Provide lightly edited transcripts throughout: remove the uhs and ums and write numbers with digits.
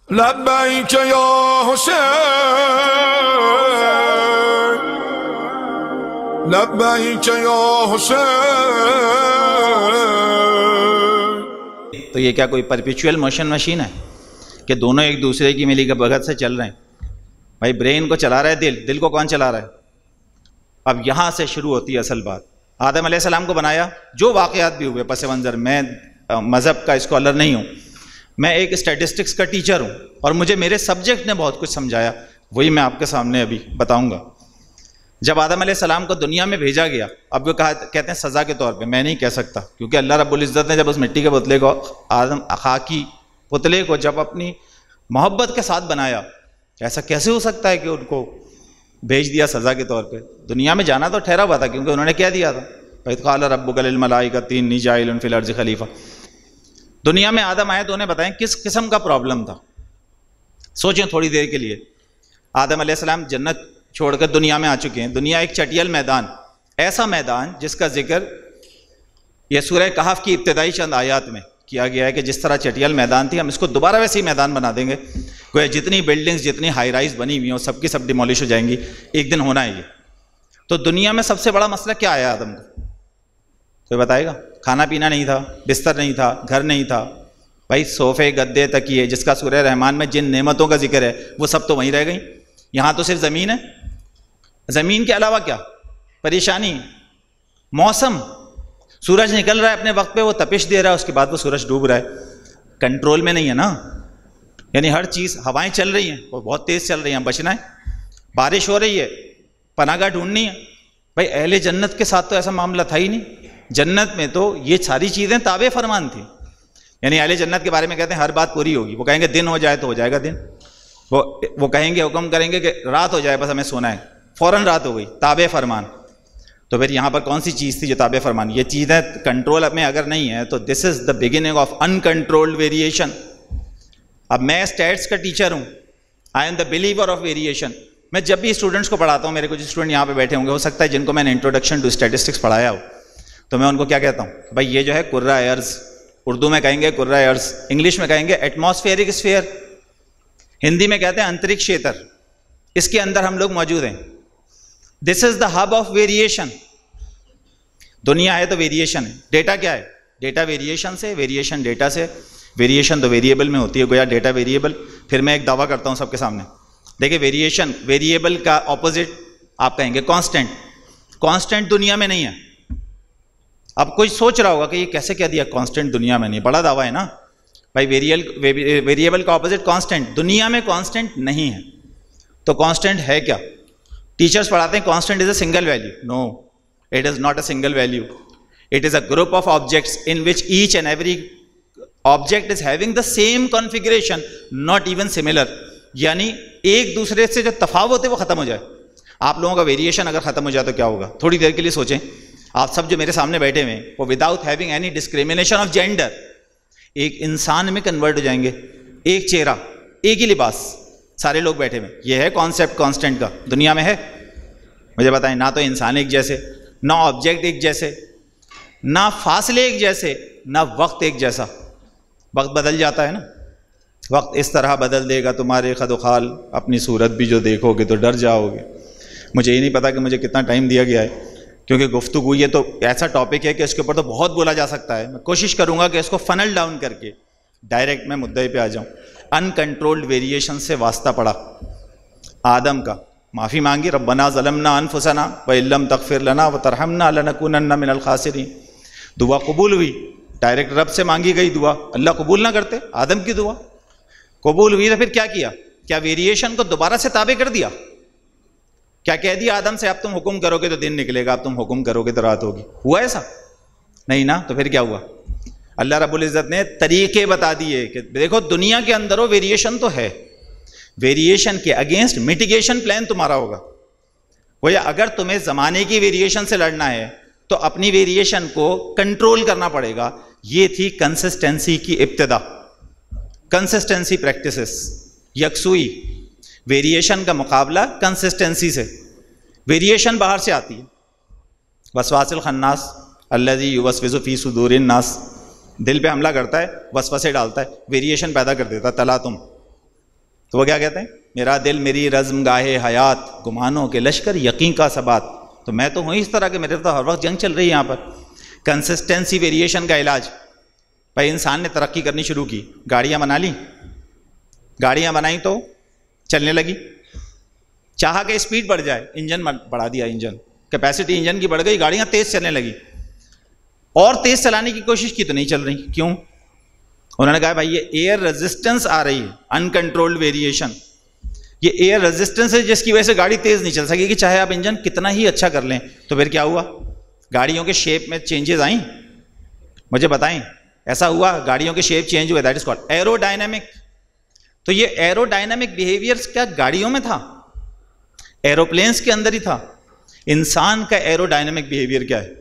لبیک یا حسین، لبیک یا حسین۔ تو یہ کیا کوئی پرپیچول موشن مشین ہے کہ دونوں ایک دوسرے کی ملی بھگت سے چل رہے ہیں؟ بھائی برین کو چلا رہا ہے دل کو کون چلا رہا ہے؟ اب یہاں سے شروع ہوتی ہے اصل بات۔ آدم علیہ السلام کو بنایا، جو واقعات بھی ہوئے پس منظر، میں مذہب کا اسکالر نہیں ہوں، میں ایک اسٹیٹسٹکس کا ٹیچر ہوں، اور مجھے میرے سبجیکٹ نے بہت کچھ سمجھایا، وہی میں آپ کے سامنے ابھی بتاؤں گا۔ جب آدم علیہ السلام کو دنیا میں بھیجا گیا، اب وہ کہتے ہیں سزا کے طور پہ، میں نہیں کہہ سکتا، کیونکہ اللہ رب العزت نے جب اس مٹی کے پتلے کو، آدم خاکی پتلے کو جب اپنی محبت کے ساتھ بنایا، ایسا کیسے ہو سکتا ہے کہ ان کو بھیج دیا سزا کے طور پہ؟ دنیا میں جانا تو ٹھہرا ہوا تھا، کیونکہ انہوں نے کہہ دیا تھا وَإِذْ قَالَ رَبُّكَ لِلْمَلَائِكَةِ إِنِّي جَاعِلٌ فِي الْأَرْضِ خَلِيفَةً۔ دنیا میں آدم آئے تو انہیں بتائیں کس قسم کا پرابلم تھا۔ سوچیں تھوڑی دیر کے لیے، آدم علیہ السلام جنت چھوڑ کر دنیا میں آ چکے ہیں، دنیا ایک چٹیل میدان، ایسا میدان جس کا ذکر یہ سورہ کہف کی ابتدائی چند آیات میں کیا گیا ہے کہ جس طرح چٹیل میدان تھی، ہم اس کو دوبارہ ویسے ہی میدان بنا دیں گے، گویا جتنی بلڈنگز، جتنی ہائی رائز بنی ہوئی ہیں سب کی سب ڈیمولش ہو جائیں گی، ایک دن ہونا ہے یہ۔ تو دنیا میں سب سے بڑا مسئلہ کیا آیا آدم کو؟ کوئی بتائے گا؟ کھانا پینا نہیں تھا، بستر نہیں تھا، گھر نہیں تھا، بھائی صوفے، گدے، تکیے، جس کا سورہ رحمان میں جن نعمتوں کا ذکر ہے وہ سب تو وہیں رہ گئیں۔ یہاں تو صرف زمین ہے، زمین کے علاوہ کیا؟ پریشانی، موسم، سورج نکل رہا ہے اپنے وقت پہ، وہ تپش دے رہا ہے، اس کے بعد وہ سورج ڈوب رہا ہے، کنٹرول میں نہیں ہے نا، یعنی ہر چیز، ہوائیں چل رہی ہیں، وہ بہت تیز چل رہی ہیں، بچنا ہے، بارش ہو رہی ہے، پناہ گاہ ڈھونڈنی ہے۔ بھائی اہل جنت کے ساتھ تو ایسا معاملہ تھا ہی نہیں، جنت میں تو یہ ساری چیزیں تابع فرمان تھیں، یعنی اہل جنت کے بارے میں کہتے ہیں ہر بات پوری ہوگی، وہ کہیں گے دن ہو جائے تو ہو جائے گا دن، وہ کہیں گے، حکم کریں گے کہ رات ہو جائے بس ہمیں سونا ہے، فوراً رات ہو گئی، تابع فرمان۔ تو پھر یہاں پر کون سی چیز تھی جو تابع فرمان؟ یہ چیزیں کنٹرول میں اگر نہیں ہے تو this is the beginning of uncontrolled variation. اب میں اسٹیٹس کا ٹیچر ہوں، I am the believer of variation. میں جب بھی اسٹوڈنٹس کو پڑھاتا ہوں، میرے کچھ اسٹوڈنٹ یہاں پہ بیٹھے ہوں گے، ہو سکتا ہے جن کو میں نے انٹروڈکشن ٹو اسٹیٹسٹکس پڑھایا ہو، تو میں ان کو کیا کہتا ہوں؟ بھائی یہ جو ہے کرہ ارض، اردو میں کہیں گے کرہ ارض، انگلش میں کہیں گے ایٹماسفیئرک اسفیئر، ہندی میں کہتے ہیں انترک شیتر، اس کے اندر ہم لوگ موجود ہیں۔ دس is the hub of variation. دنیا ہے تو ویریشن ہے۔ ڈیٹا کیا ہے؟ ڈیٹا ویریشن سے، ویریشن ڈیٹا سے، ویریشن تو ویریبل میں ہوتی ہے، گویا ڈیٹا ویریبل۔ پھر میں ایک دعویٰ کرتا ہوں سب کے سامنے، دیکھیں ویریشن، ویریبل کا اپوزٹ آپ کہیں گے کانسٹنٹ۔ کانسٹنٹ دنیا میں نہیں ہے۔ اب کوئی سوچ رہا ہوگا کہ یہ کیسے کہہ دیا کانسٹنٹ دنیا میں نہیں، بڑا دعویٰ ہے نا بھائی، ویریبل کا اپوزٹ کانسٹنٹ، دنیا میں کانسٹنٹ نہیں ہے۔ تو کانسٹنٹ ہے کیا؟ ٹیچرز پڑھاتے ہیں constant is a single value, no it is not a single value, it is a group of objects in which each and every object is having the same configuration, not even similar, یعنی ایک دوسرے سے جو تفاوت ہے وہ ختم ہو جائے۔ آپ لوگوں کا ویریشن اگر ختم ہو جائے تو کیا ہوگا؟ تھوڑی دیر کے لیے سوچیں، آپ سب جو میرے سامنے بیٹھے ہوئے ہیں وہ without having any discrimination of gender ایک انسان میں کنورٹ ہو جائیں گے، ایک چہرہ، ایک ہی لباس، سارے لوگ بیٹھے ہوئے۔ یہ ہے کانسیپٹ کانسٹنٹ کا، دنیا میں ہے؟ مجھے بتائیں، نہ تو انسان ایک جیسے، نہ آبجیکٹ ایک جیسے، نہ فاصلے ایک جیسے، نہ وقت ایک جیسا۔ وقت بدل جاتا ہے نا، وقت اس طرح بدل دے گا تمہارے خد و خال، اپنی صورت بھی جو دیکھو گے تو ڈر جاؤ گے۔ مجھے یہ نہیں پتا کہ مجھے کتنا ٹائم دیا گیا ہے، کیونکہ گفتگو یہ تو ایسا ٹاپک ہے کہ اس کے اوپر تو بہت بولا جا سکتا ہے۔ میں کوشش کروں گا کہ اس کو فنل ڈاؤن کر کے ڈائریکٹ میں مدعے پہ آ جاؤں۔ انکنٹرولڈ ویریشن سے واسطہ پڑا آدم کا، معافی مانگی، ربنا ظلمنا انفسنا وان لم تغفر لنا وترحمنا لنکونن من الخاسرین۔ دعا قبول ہوئی، ڈائریکٹ رب سے مانگی گئی دعا، اللہ قبول نہ کرتے؟ آدم کی دعا قبول ہوئی تو پھر کیا کیا؟ کیا ویریشن کو دوبارہ سے تابع کر دیا؟ کیا کہہ دیا آدم سے اب تم حکم کرو گے تو دن نکلے گا، اب تم حکم کرو گے تو رات ہوگی؟ ہوا ایسا؟ نہیں نا۔ تو پھر کیا ہوا؟ اللہ رب العزت نے طریقے بتا دیے کہ دیکھو دنیا کے اندر وہ ویریشن تو ہے، ویریشن کے اگینسٹ میٹیگیشن پلان تمہارا ہوگا۔ گویا اگر تمہیں زمانے کی ویریشن سے لڑنا ہے تو اپنی ویریشن کو کنٹرول کرنا پڑے گا۔ یہ تھی کنسسٹنسی کی ابتدا، کنسسٹنسی پریکٹسز، یکسوئی، ویریشن کا مقابلہ کنسسٹنسی سے۔ ویریشن باہر سے آتی ہے، وسواس الخناس الذی یوسوس فی صدور الناس، دل پہ حملہ کرتا ہے، وسوسے ڈالتا ہے، ویریشن پیدا کر دیتا ہے، تلا تم تو وہ کیا کہتے ہیں؟ میرا دل میری رزم گاہے حیات، گمانوں کے لشکر یقین کا ثبات. تو میں تو ہوں اس طرح کہ میرے تو ہر وقت جنگ چل رہی ہے یہاں پر. کنسسٹنسی ویریشن کا علاج. بھائی انسان نے ترقی کرنی شروع کی، گاڑیاں بنا لی، گاڑیاں بنائیں تو چلنے لگی، چاہا کہ اسپیڈ بڑھ جائے، انجن بڑھا دیا، انجن کیپیسٹی انجن کی بڑھ گئی، گاڑیاں تیز چلنے لگی. اور تیز چلانے کی کوشش کی تو نہیں چل رہی. کیوں؟ انہوں نے کہا بھائی یہ ایئر ریزسٹنس آ رہی ہے، انکنٹرولڈ ویریشن. یہ ایئر ریزسٹنس ہے جس کی وجہ سے گاڑی تیز نہیں چل سکے گی، چاہے آپ انجن کتنا ہی اچھا کر لیں. تو پھر کیا ہوا؟ گاڑیوں کے شیپ میں چینجز آئیں. مجھے بتائیں ایسا ہوا؟ گاڑیوں کے شیپ چینج ہوئے. That is called arrow dynamic. تو یہ ایرو ڈائنامک بیہیویئر کیا گاڑیوں میں تھا؟ ایروپلینس کے اندر ہی تھا. انسان کا ایرو ڈائنامک بیہیویئر کیا ہے؟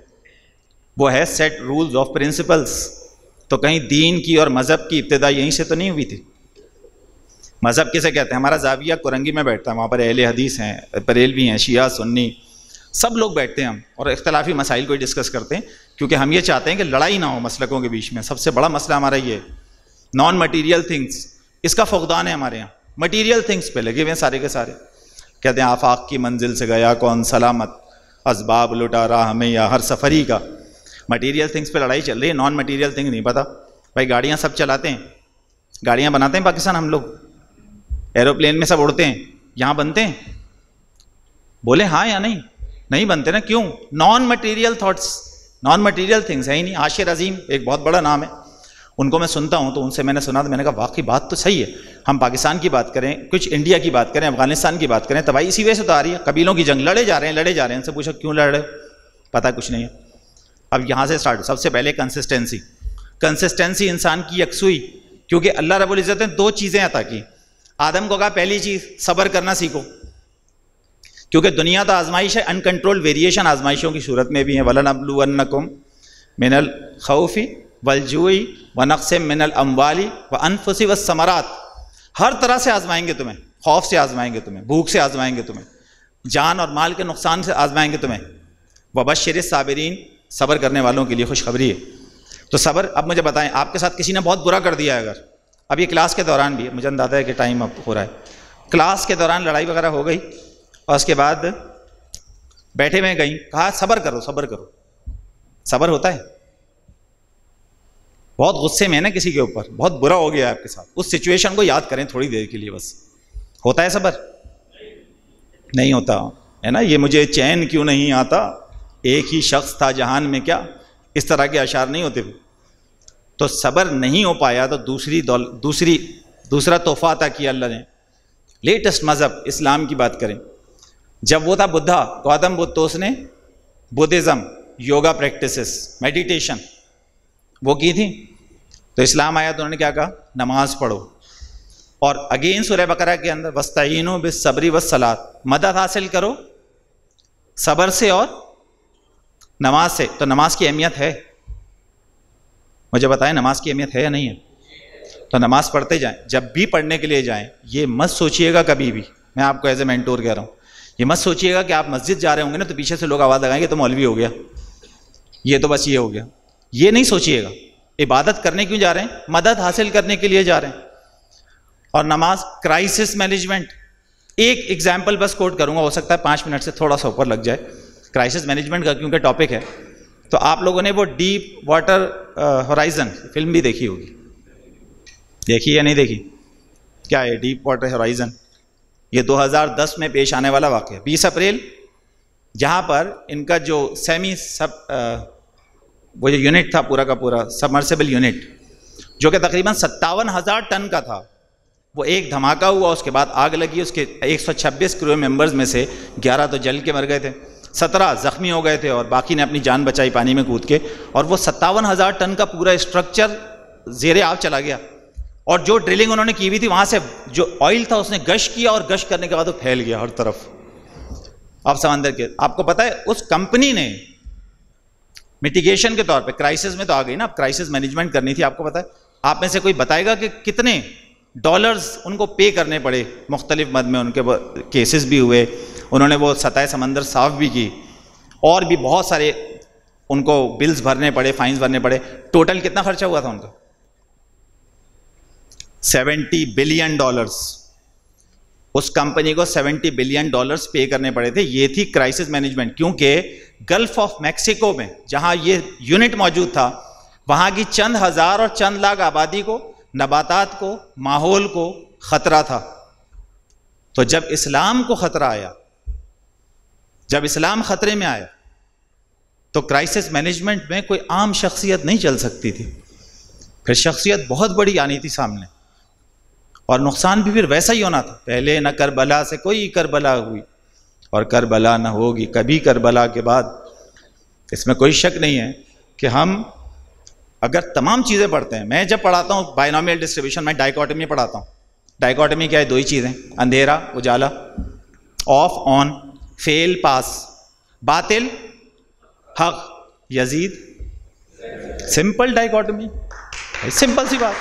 وہ ہے سیٹ رولز آف پرنسپلس. تو کہیں دین کی اور مذہب کی ابتدا یہیں سے تو نہیں ہوئی تھی. مذہب کسے کہتے ہیں؟ ہمارا زاویہ کرنگی میں بیٹھتا ہے، وہاں پر اہل حدیث ہیں، بریلوی ہیں، شیعہ، سنی، سب لوگ بیٹھتے ہیں ہم اور اختلافی مسائل کو ڈسکس کرتے ہیں، کیونکہ ہم یہ چاہتے ہیں کہ لڑائی نہ ہو مسلکوں کے بیچ میں. سب سے بڑا مسئلہ ہمارا یہ ہے نان مٹیریل تھنگس، اس کا فقدان ہے ہمارے یہاں. مٹیریل تھنگس پہ لگے ہوئے ہیں سارے کے سارے. کہتے ہیں آفاق کی منزل سے گیا کون سلامت، اسباب لٹا رہا ہمیں یا ہر سفری کا. مٹیریل تھنگس پہ لڑائی چل رہی ہے، نان مٹیریل تھنگ نہیں پتہ. بھائی گاڑیاں سب چلاتے ہیں، گاڑیاں بناتے ہیں پاکستان ہم لوگ، ایروپلین میں سب اڑتے ہیں، یہاں بنتے ہیں؟ بولے ہاں یا نہیں؟ نہیں بنتے نا. کیوں؟ Non material thoughts, non material things ہے ہی نہیں. عاشر عظیم ایک بہت بڑا نام ہے، ان کو میں سنتا ہوں تو ان سے میں نے سنا تو میں نے کہا واقعی بات تو صحیح ہے. ہم پاکستان کی بات کریں، کچھ انڈیا کی بات کریں، افغانستان کی بات کریں، تباہی اسی وجہ سے تو آ رہی ہے. قبیلوں کی جنگ، لڑے جا رہے ہیں. ان سے پوچھو کیوں لڑ رہے؟ پتہ کچھ نہیں ہے. اب یہاں سے سٹارٹ. سب سے پہلے کنسسٹنسی انسان کی یکسوئی. کیونکہ اللہ رب العزت نے دو چیزیں عطا کی. آدم کو کہا پہلی چیز صبر کرنا سیکھو، کیونکہ دنیا تو آزمائش ہے، انکنٹرول ویریشن آزمائشوں کی صورت میں بھی ہیں. وَلَنَبْلُوَنَّكُمْ مِنَ الْخَوْفِ وَالْجُوعِ وَنَقْصٍ مِنَ الْأَمْوَالِ وَأَنفُسِ وَالثَّمَرَاتِ. ہر طرح سے آزمائیں گے تمہیں. خوف سے آزمائیں گے تمہیں، بھوک سے آزمائیں گے تمہیں، جان اور مال کے نقصان سے آزمائیں گے تمہیں. وَبَشِّرِ الصَّابِرِينَ، صبر کرنے والوں کے لیے خوشخبری ہے. تو صبر. اب مجھے بتائیں آپ کے ساتھ کسی نے بہت برا کر دیا ہے، اگر اب یہ کلاس کے دوران بھی، مجھے اندازہ ہے کہ ٹائم اب ہو رہا ہے، کلاس کے دوران لڑائی وغیرہ ہو گئی اور اس کے بعد بیٹھے میں گئی، کہا صبر کرو صبر کرو. صبر ہوتا ہے؟ بہت غصے میں ہے نا کسی کے اوپر، بہت برا ہو گیا ہے آپ کے ساتھ، اس سچویشن کو یاد کریں تھوڑی دیر کے لیے بس. ہوتا ہے صبر؟ نہیں ہوتا ہے نا. یہ مجھے چین کیوں نہیں آتا، ایک ہی شخص تھا جہان میں کیا، اس طرح کے اشعار نہیں ہوتے. تو صبر نہیں ہو پایا تو دوسرا تحفہ عطا کیا اللہ نے. لیٹسٹ مذہب اسلام کی بات کریں، جب وہ تھا بدھا، گوتم بدھ، تو اس نے بدھزم، یوگا پریکٹسز، میڈیٹیشن وہ کی تھی. تو اسلام آیا تو انہوں نے کیا کہا؟ نماز پڑھو. اور اگین سورہ بقرہ کے اندر وَاسْتَعِینُوا بِالصَّبْرِ وَالصَّلَاةِ، مدد حاصل کرو صبر سے اور نماز سے. تو نماز کی اہمیت ہے؟ مجھے بتائیں نماز کی اہمیت ہے یا نہیں ہے؟ تو نماز پڑھتے جائیں. جب بھی پڑھنے کے لیے جائیں یہ مت سوچئے گا کبھی بھی، میں آپ کو ایز اے مینٹور کہہ رہا ہوں، یہ مت سوچئے گا کہ آپ مسجد جا رہے ہوں گے نا تو پیچھے سے لوگ آواز لگائیں گے تو مولوی ہو گیا، یہ تو بس یہ ہو گیا. یہ نہیں سوچئے گا. عبادت کرنے کیوں جا رہے ہیں؟ مدد حاصل کرنے کے لیے جا رہے ہیں. اور نماز کرائسس مینجمنٹ. ایک ایگزامپل بس کوٹ کروں گا، ہو سکتا ہے 5 منٹ سے تھوڑا سا اوپر لگ جائے. کرائسس مینجمنٹ کا کیونکہ ٹاپک ہے. تو آپ لوگوں نے وہ ڈیپ واٹر ہورائزن فلم بھی دیکھی ہوگی، دیکھی یا نہیں دیکھی؟ کیا ہے ڈیپ واٹر ہورائزن؟ یہ 2010 میں پیش آنے والا واقعہ، 20 اپریل، جہاں پر ان کا جو وہ جو یونٹ تھا پورا کا پورا سبمرسیبل یونٹ، جو کہ تقریباً 57,000 ٹن کا تھا، وہ ایک دھماکہ ہوا، اس کے بعد آگ لگی. اس کے 126 کرو ممبرز میں سے 11 تو جل کے مر گئے تھے، 17 زخمی ہو گئے تھے اور باقی نے اپنی جان بچائی پانی میں کود کے. اور وہ 57,000 ٹن کا پورا اسٹرکچر زیر آب چلا گیا. اور جو ڈرلنگ انہوں نے کی ہوئی تھی وہاں سے جو آئل تھا اس نے گش کیا، اور گش کرنے کے بعد وہ پھیل گیا ہر طرف. اب سمندر کے، آپ کو پتہ ہے اس کمپنی نے میٹیگیشن کے طور پہ، کرائسس میں تو آ گئی نا، اب کرائسس مینجمنٹ کرنی تھی. آپ کو پتہ ہے، آپ میں سے کوئی بتائے گا کہ کتنے ڈالرز ان کو پے کرنے پڑے؟ مختلف مد میں ان کے کیسز بھی ہوئے، انہوں نے وہ سطح سمندر صاف بھی کی، اور بھی بہت سارے ان کو بلز بھرنے پڑے، فائنز بھرنے پڑے. ٹوٹل کتنا خرچہ ہوا تھا ان کا؟ $70 بلین. اس کمپنی کو $70 بلین پے کرنے پڑے تھے. یہ تھی کرائسس مینجمنٹ. کیونکہ گلف آف میکسیکو میں جہاں یہ یونٹ موجود تھا وہاں کی چند ہزار اور چند لاکھ آبادی کو، نباتات کو، ماحول کو خطرہ تھا. تو جب اسلام کو خطرہ آیا، جب اسلام خطرے میں آیا تو کرائسس مینجمنٹ میں کوئی عام شخصیت نہیں چل سکتی تھی. پھر شخصیت بہت بڑی آنی تھی سامنے، اور نقصان بھی پھر ویسا ہی ہونا تھا. پہلے نہ کربلا سے کوئی کربلا ہوئی اور کربلا نہ ہوگی کبھی کربلا کے بعد. اس میں کوئی شک نہیں ہے کہ ہم اگر تمام چیزیں پڑھتے ہیں، میں جب پڑھاتا ہوں بائنومیل ڈسٹریبیوشن، میں ڈائیکوٹمی پڑھاتا ہوں. ڈائیکوٹمی کیا ہے؟ دو ہی چیزیں، اندھیرا اجالا، آف آن، فیل پاس، باطل حق، یزید. سمپل ڈائیکوٹمی، سمپل سی بات.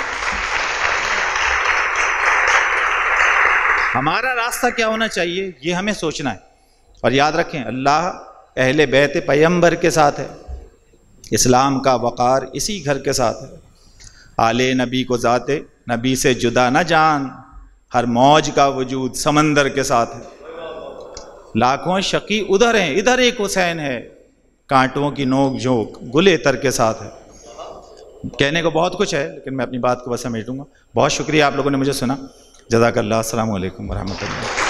ہمارا راستہ کیا ہونا چاہیے یہ ہمیں سوچنا ہے. اور یاد رکھیں اللہ اہل بیت پیغمبر کے ساتھ ہے، اسلام کا وقار اسی گھر کے ساتھ ہے. آل نبی کو ذات نبی سے جدا نہ جان، ہر موج کا وجود سمندر کے ساتھ ہے. لاکھوں شقی ادھر ہیں، ادھر ایک حسین ہے، کانٹوں کی نوک جھونک گل عطر کے ساتھ ہے. کہنے کو بہت کچھ ہے لیکن میں اپنی بات کو بس سمیٹ دوں گا. بہت شکریہ آپ لوگوں نے مجھے سنا. جزاک اللہ. السلام علیکم ورحمۃ اللہ.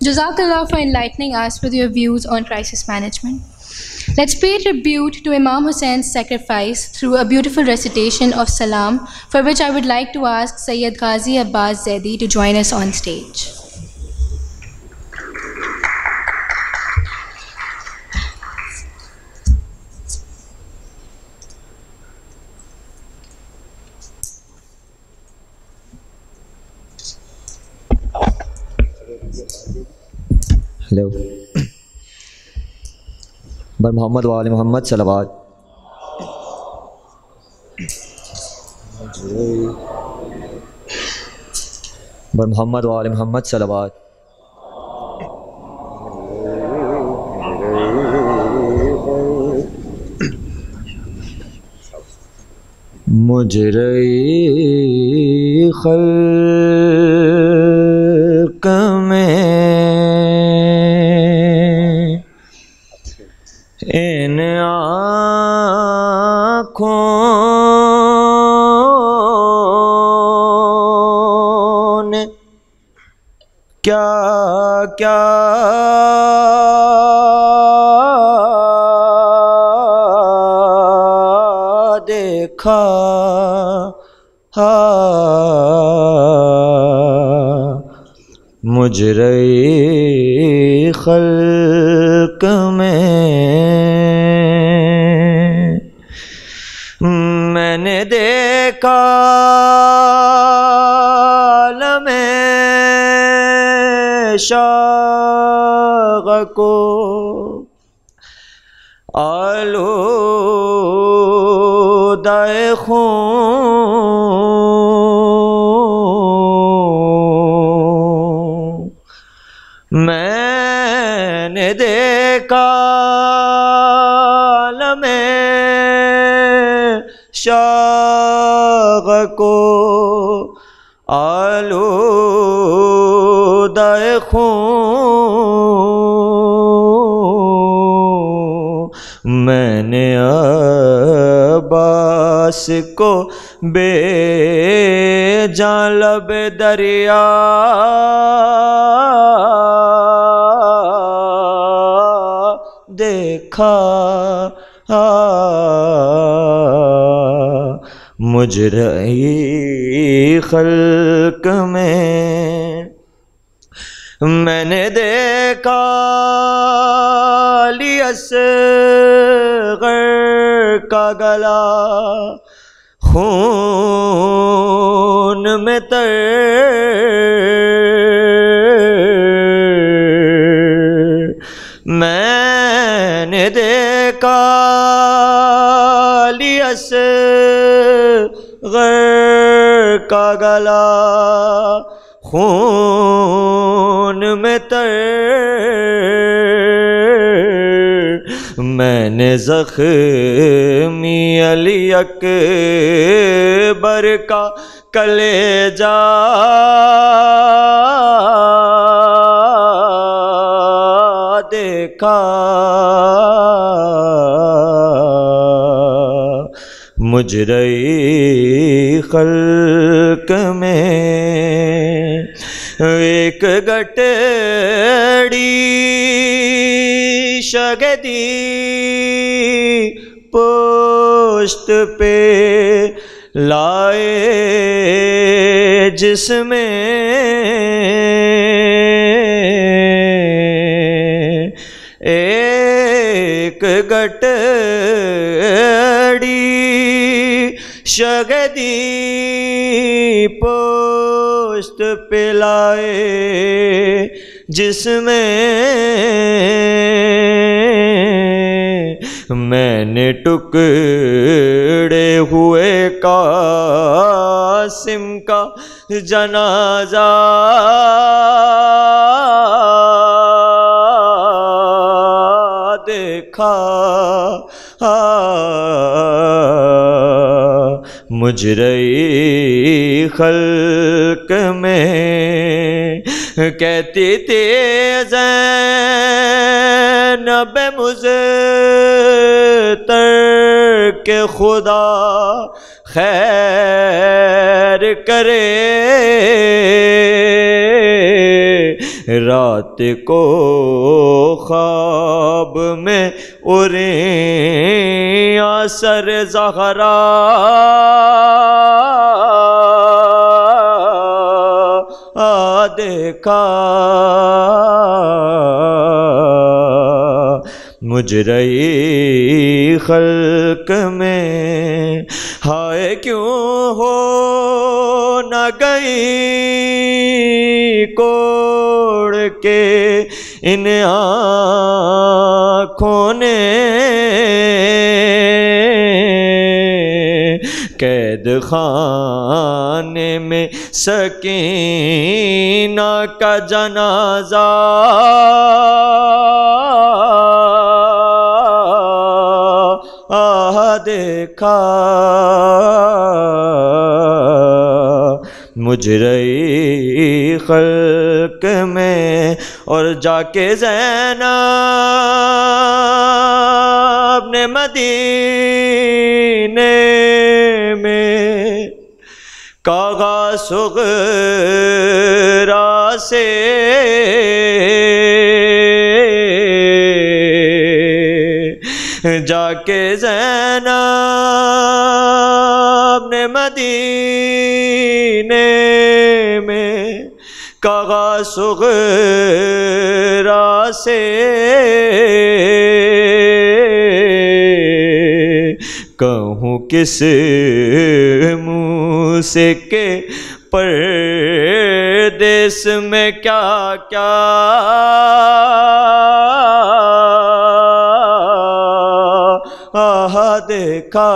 Jazakallah for enlightening us with your views on crisis management. Let's pay tribute to Imam Hussein's sacrifice through a beautiful recitation of Salam, for which I would like to ask Sayyid Ghazi Abbas Zaidi to join us on stage. Hello. بر محمد و آل محمد صلوات. بر محمد و آل محمد صلوات. مجرے خلق میں ان آنکھوں نے کیا کیا دیکھا، مجرے خلق میں نے دیکھا عالم شاغ کو آلودہ خون. میں نے دیکھا عالم شاغ کو آلودہ خون. میں نے عباس کو بے جان لب دریا دیکھا. مجرے خلق میں نے دیکھا علی اصغر کا گلا خون میں تر. میں نے دیکھا علی اصغر کا گلا خون میں تر. میں نے زخمی علی اکبر کا کلیجہ دیکھا، مجرئی خلق میں ایک گٹڑی شگدی پشت پہ لائے، جس میں ایک گٹڑی شگدی پشت پہ لائے، جس میں میں نے ٹکڑے ہوئے قاسم کا جنازہ دیکھا، مجرئی خلق میں کہتی تھی زینب مزتر کہ خدا خیر کرے، رات کو خواب میں اریں اثر زہرا دیکھا، مجرئی خلق میں ہائے کیوں ہو نہ گئی کوڑ کے ان آنکھوں نے، قید خانے میں سکینہ کا جنازہ دیکھا، مجرئی خلق میں، اور جا کے زینب نے مدینے میں کاغا صغرا سے جا کے زینب نے مدینے میں کاغا صغرا سے کہوں کس منہ سے کہ پردیس میں کیا کیا دیکھا،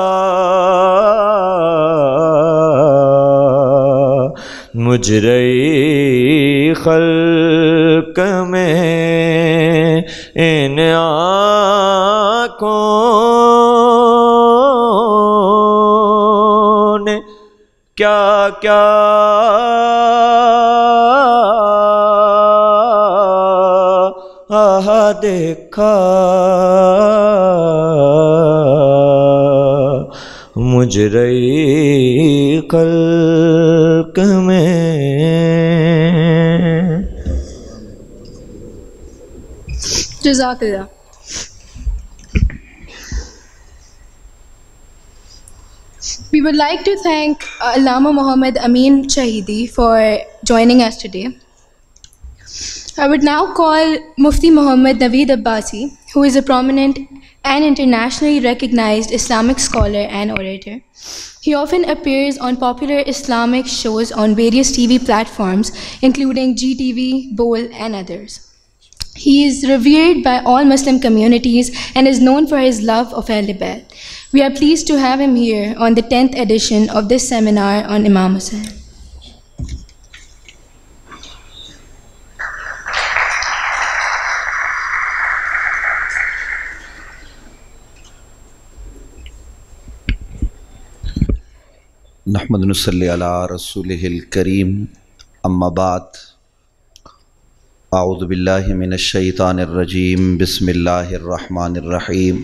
مجرئی خلق میں ان آنکھوں نے کیا کیا دیکھا، مجرئی خلق میں۔ جزاک اللہ۔ We would like to thank Allama Muhammad Amin Shahidi for joining us today. I would now call Mufti Muhammad Naveed Abbasi, who is a prominent and internationally recognized Islamic scholar and orator. He often appears on popular Islamic shows on various TV platforms, including GTV, Bowl, and others. He is revered by all Muslim communities and is known for his love of Ahl Bayt. We are pleased to have him here on the 10th edition of this seminar on Imam Hussain. نحمد نصلی علی رسولہ الکریم اما بعد اعوذ باللہ من الشیطان الرجیم بسم اللہ الرحمن الرحیم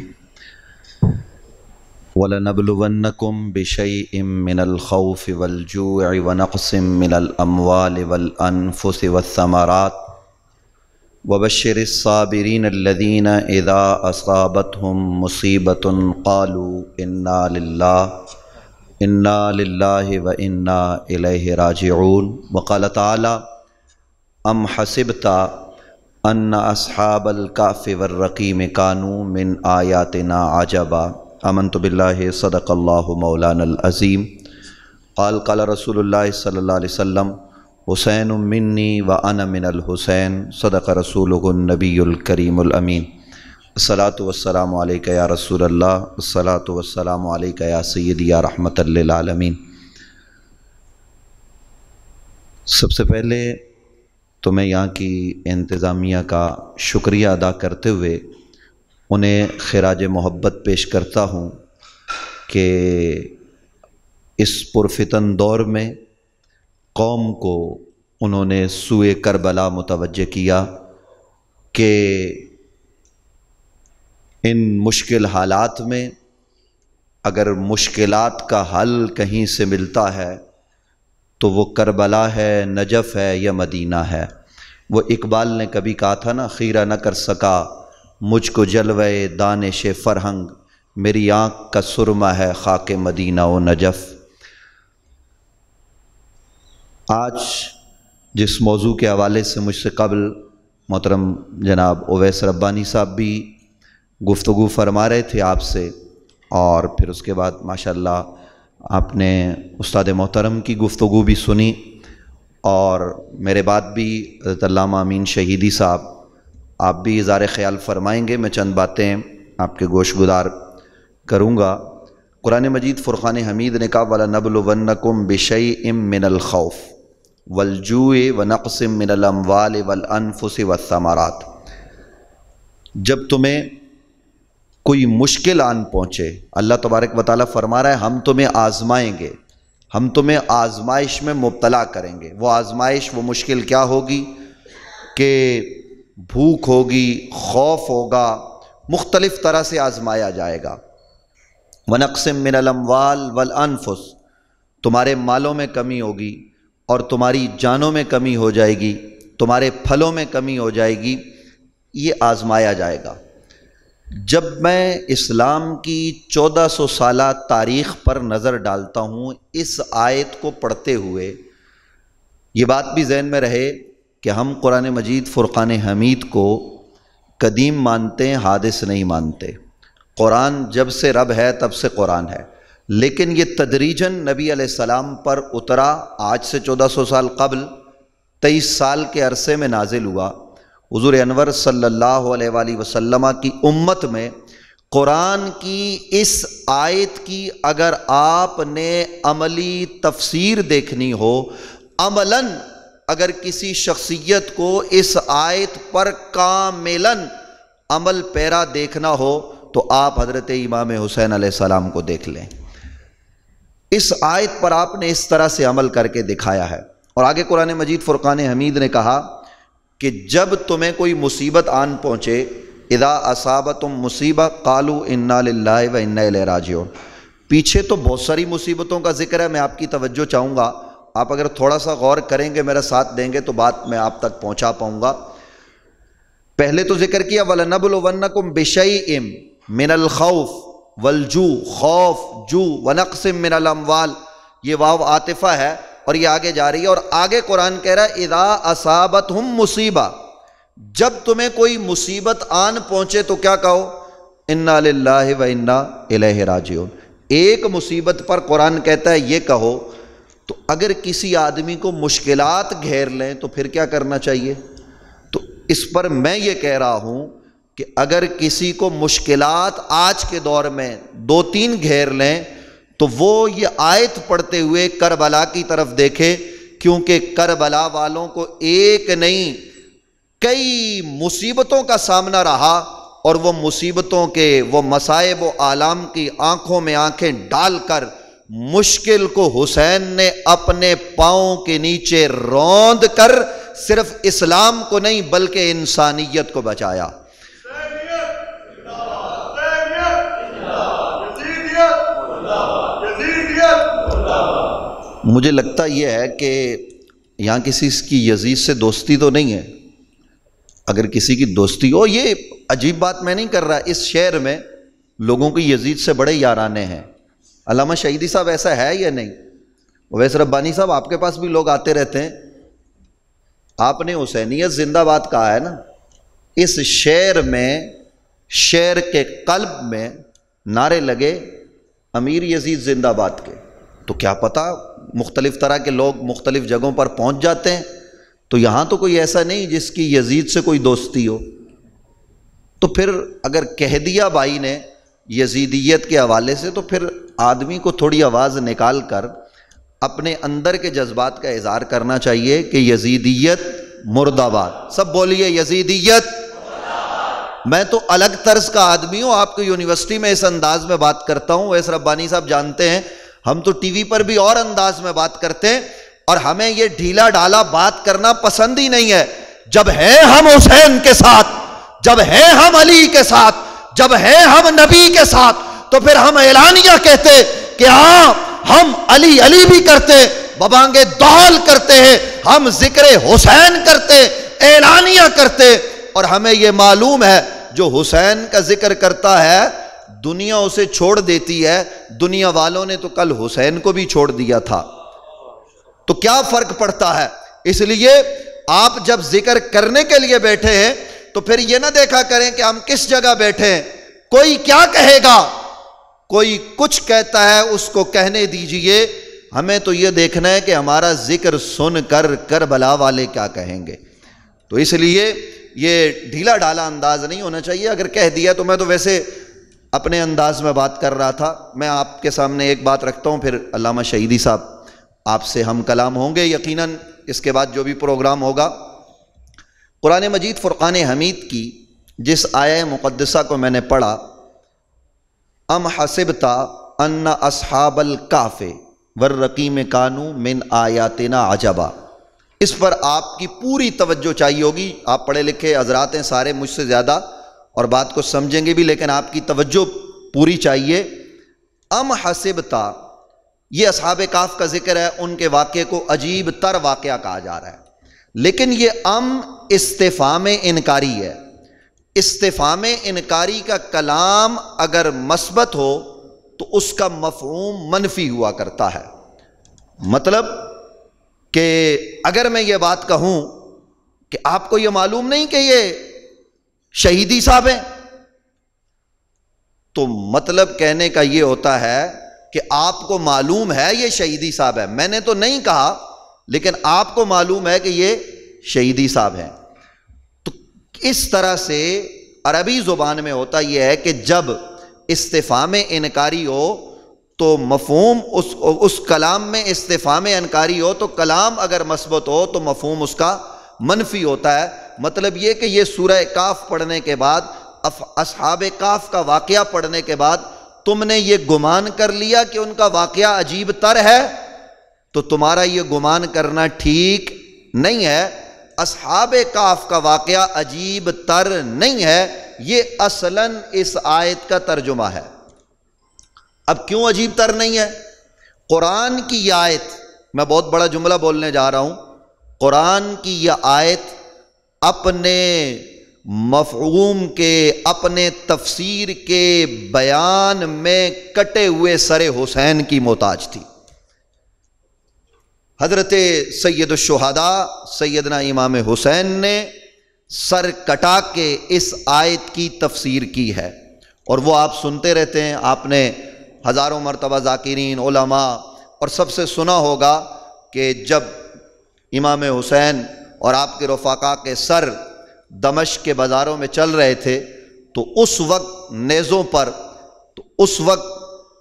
وَلَنَبْلُوَنَّكُمْ بِشَيْءٍ مِّنَ الْخَوْفِ وَالْجُوعِ وَنَقْصٍ مِّنَ الْأَمْوَالِ وَالْأَنفُسِ وَالثَّمَرَاتِ وَبَشِّرِ الصَّابِرِينَ الَّذِينَ إِذَا أَصَابَتْهُم مُّصِيبَةٌ قَالُوا إِنَّا لِلَّهِ وَإِنَّا إِلَيْهِ راجعون وقال تعالى أَمْ حَسِبْتَ أَنَّ أَصْحَابَ الْكَهْفِ وَالرَّقِيمِ كَانُوا مِنْ آيَاتِنَا عَجَبًا آمنت باللہ صدق اللہ مولانا العظیم قال قال رسول اللہ صلی اللہ علیہ وسلم حسین منی وانا من الحسین صدق رسولہ النبی الکریم الامین الصلاۃ والسلام علیک یا رسول اللہ الصلاۃ والسلام علیک یا سیدی یا رحمت للعالمین۔ سب سے پہلے تو میں یہاں کی انتظامیہ کا شکریہ ادا کرتے ہوئے انہیں خراج محبت پیش کرتا ہوں کہ اس پرفتن دور میں قوم کو انہوں نے سوئے کربلا متوجہ کیا کہ ان مشکل حالات میں اگر مشکلات کا حل کہیں سے ملتا ہے تو وہ کربلا ہے، نجف ہے یا مدینہ ہے۔ وہ اقبال نے کبھی کہا تھا نا، خیرہ نہ کر سکا مجھ کو جلوے دانش فرہنگ، میری آنکھ کا سرما ہے خاک مدینہ و نجف۔ آج جس موضوع کے حوالے سے مجھ سے قبل محترم جناب اویس ربانی صاحب بھی گفتگو فرما رہے تھے آپ سے، اور پھر اس کے بعد ماشاءاللہ آپ نے استاد محترم کی گفتگو بھی سنی، اور میرے بعد بھی حضرت علامہ امین شہیدی صاحب آپ بھی اظہار خیال فرمائیں گے۔ میں چند باتیں آپ کے گوش گزار کروں گا۔ قرآن مجید فرقان حمید نے کہا وَلَنَبْلُوَنَّكُمْ بِشَيْءٍ مِّنَ الْخَوْفِ وَالْجُوعِ وَنَقْصٍ مِّنَ الْأَمْوَالِ وَالْأَنفُسِ وَالثَّمَرَاتِ۔ جب تمہیں کوئی مشکل آن پہنچے، اللہ تبارک و تعالیٰ فرما رہا ہے ہم تمہیں آزمائیں گے، ہم تمہیں آزمائش میں مبتلا کریں گے۔ وہ آزمائش، وہ مشکل کیا ہوگی کہ بھوک ہوگی، خوف ہوگا، مختلف طرح سے آزمایا جائے گا۔ وَنَقْصٍ مِّنَ الْأَمْوَالِ وَالْأَنفُسِ، تمہارے مالوں میں کمی ہوگی اور تمہاری جانوں میں کمی ہو جائے گی، تمہارے پھلوں میں کمی ہو جائے گی، یہ آزمایا جائے گا۔ جب میں اسلام کی 1400 سالہ تاریخ پر نظر ڈالتا ہوں اس آیت کو پڑھتے ہوئے، یہ بات بھی ذہن میں رہے کہ ہم قرآن مجید فرقان حمید کو قدیم مانتے ہیں، حادث نہیں مانتے۔ قرآن جب سے رب ہے تب سے قرآن ہے، لیکن یہ تدریجاً نبی علیہ السلام پر اترا، آج سے 1400 سال قبل 23 سال کے عرصے میں نازل ہوا۔ حضور انور صلی اللہ علیہ وآلہ وسلم کی امت میں قرآن کی اس آیت کی اگر آپ نے عملی تفسیر دیکھنی ہو، عملاً اگر کسی شخصیت کو اس آیت پر کاملاً عمل پیرا دیکھنا ہو تو آپ حضرت امام حسین علیہ السلام کو دیکھ لیں۔ اس آیت پر آپ نے اس طرح سے عمل کر کے دکھایا ہے۔ اور آگے قرآن مجید فرقان حمید نے کہا کہ جب تمہیں کوئی مصیبت آن پہنچے، اذا اصابتم مصیبہ قالوا انا للہ و انا الیہ راجعون۔ پیچھے تو بہت ساری مصیبتوں کا ذکر ہے، میں آپ کی توجہ چاہوں گا، آپ اگر تھوڑا سا غور کریں گے، میرا ساتھ دیں گے تو بات میں آپ تک پہنچا پاؤں گا۔ پہلے تو ذکر کیا وَلَنَبْلُوَنَّكُمْ بِشَيْءٍ مِّنَ الْخَوْفِ وَالْجُوعِ، خوف، جو، وَنَقْصٍ مِّنَ الْأَمْوَالِ، یہ واو عاطفہ ہے اور یہ آگے جا رہی ہے، اور آگے قرآن کہہ رہا ہے اِذَا أَصَابَتْهُم مُّصِیبَةٌ، جب تمہیں کوئی مصیبت آن پہنچے تو کیا کہو؟ اِنَّا لِلَّهِ وَإِنَّا إِلَيْهِ راجعون۔ ایک مصیبت پر قرآن کہتا ہے یہ کہو، تو اگر کسی آدمی کو مشکلات گھیر لیں تو پھر کیا کرنا چاہیے؟ تو اس پر میں یہ کہہ رہا ہوں کہ اگر کسی کو مشکلات آج کے دور میں 2-3 گھیر لیں تو وہ یہ آیت پڑھتے ہوئے کربلا کی طرف دیکھے، کیونکہ کربلا والوں کو ایک نہیں کئی مصیبتوں کا سامنا رہا، اور وہ مصیبتوں کے وہ مصائب و آلام کی آنکھوں میں آنکھیں ڈال کر مشکل کو حسین نے اپنے پاؤں کے نیچے روند کر صرف اسلام کو نہیں بلکہ انسانیت کو بچایا۔ مجھے لگتا یہ ہے کہ یہاں کسی کی یزید سے دوستی تو نہیں ہے، اگر کسی کی دوستی ہو، یہ عجیب بات میں نہیں کر رہا، اس شہر میں لوگوں کی یزید سے بڑے یارانے ہیں۔ علامہ شہیدی صاحب ایسا ہے یا نہیں؟ اویس ربانی صاحب آپ کے پاس بھی لوگ آتے رہتے ہیں، آپ نے حسینیت زندہ باد کہا ہے نا، اس شہر میں، شہر کے قلب میں نعرے لگے امیر یزید زندہ باد کے، تو کیا پتہ مختلف طرح کے لوگ مختلف جگہوں پر پہنچ جاتے ہیں، تو یہاں تو کوئی ایسا نہیں جس کی یزید سے کوئی دوستی ہو۔ تو پھر اگر کہہ دیا بھائی نے یزیدیت کے حوالے سے، تو پھر آدمی کو تھوڑی آواز نکال کر اپنے اندر کے جذبات کا اظہار کرنا چاہیے کہ یزیدیت مرد آباد۔ سب بولیے یزیدیت۔ میں تو الگ طرز کا آدمی ہوں، آپ کو یونیورسٹی میں اس انداز میں بات کرتا ہوں، اویس ربانی صاحب جانتے ہیں ہم تو ٹی وی پر بھی اور انداز میں بات کرتے ہیں، اور ہمیں یہ ڈھیلا ڈھالا بات کرنا پسند ہی نہیں ہے۔ جب ہے ہم حسین کے ساتھ، جب ہے ہم علی کے ساتھ، جب ہے ہم نبی کے ساتھ، تو پھر ہم اعلانیہ کہتے کہ ہاں ہم علی علی بھی کرتے، ببانگے دول کرتے ہیں، ہم ذکر حسین کرتے، اعلانیہ کرتے، اور ہمیں یہ معلوم ہے جو حسین کا ذکر کرتا ہے دنیا اسے چھوڑ دیتی ہے، دنیا والوں نے تو کل حسین کو بھی چھوڑ دیا تھا، تو کیا فرق پڑتا ہے؟ اس لیے آپ جب ذکر کرنے کے لیے بیٹھے ہیں تو پھر یہ نہ دیکھا کریں کہ ہم کس جگہ بیٹھے ہیں، کوئی کیا کہے گا، کوئی کچھ کہتا ہے اس کو کہنے دیجئے، ہمیں تو یہ دیکھنا ہے کہ ہمارا ذکر سن کر کربلا والے کیا کہیں گے۔ تو اس لیے یہ ڈھیلا ڈھالا انداز نہیں ہونا چاہیے۔ اگر کہہ دیا تو میں تو ویسے اپنے انداز میں بات کر رہا تھا، میں آپ کے سامنے ایک بات رکھتا ہوں، پھر علامہ شہیدی صاحب آپ سے ہم کلام ہوں گے یقیناً اس کے بعد جو بھی پروگرام ہوگا۔ قرآن مجید فرقان حمید کی جس آیہ مقدسہ کو میں نے پڑھا، ام حسبتا ان اصحاب الکہف والرقیم کانوا من آیاتنا عجبا، اس پر آپ کی پوری توجہ چاہیے ہوگی۔ آپ پڑھے لکھے حضرات ہیں سارے مجھ سے زیادہ، اور بات کو سمجھیں گے بھی، لیکن آپ کی توجہ پوری چاہیے۔ ام حسبتا، یہ اصحاب کہف کا ذکر ہے، ان کے واقعے کو عجیب تر واقعہ کہا جا رہا ہے، لیکن یہ ام استفہام انکاری ہے۔ استفہام انکاری کا کلام اگر مثبت ہو تو اس کا مفہوم منفی ہوا کرتا ہے۔ مطلب کہ اگر میں یہ بات کہوں کہ آپ کو یہ معلوم نہیں کہ یہ شہیدی صاحب ہیں، تو مطلب کہنے کا یہ ہوتا ہے کہ آپ کو معلوم ہے یہ شہیدی صاحب ہے، میں نے تو نہیں کہا لیکن آپ کو معلوم ہے کہ یہ شہیدی صاحب ہیں۔ تو اس طرح سے عربی زبان میں ہوتا یہ ہے کہ جب استفہام انکاری ہو تو مفہوم اس کلام میں استفہام انکاری ہو تو کلام اگر مثبت ہو تو مفہوم اس کا منفی ہوتا ہے۔ مطلب یہ کہ یہ سورہ کاف پڑھنے کے بعد، اصحاب کاف کا واقعہ پڑھنے کے بعد تم نے یہ گمان کر لیا کہ ان کا واقعہ عجیب تر ہے، تو تمہارا یہ گمان کرنا ٹھیک نہیں ہے۔ اصحاب کاف کا واقعہ عجیب تر نہیں ہے، یہ اصلاً اس آیت کا ترجمہ ہے۔ اب کیوں عجیب تر نہیں ہے؟ قرآن کی یہ آیت، میں بہت بڑا جملہ بولنے جا رہا ہوں، قرآن کی یہ آیت اپنے مفہوم کے، اپنے تفسیر کے بیان میں کٹے ہوئے سر حسین کی محتاج تھی۔ حضرت سید الشہداء سیدنا امام حسین نے سر کٹا کے اس آیت کی تفسیر کی ہے، اور وہ آپ سنتے رہتے ہیں، آپ نے ہزاروں مرتبہ ذاکرین، علماء اور سب سے سنا ہوگا کہ جب امام حسین اور آپ کے رفقا کے سر دمشق کے بازاروں میں چل رہے تھے تو اس وقت نیزوں پر، تو اس وقت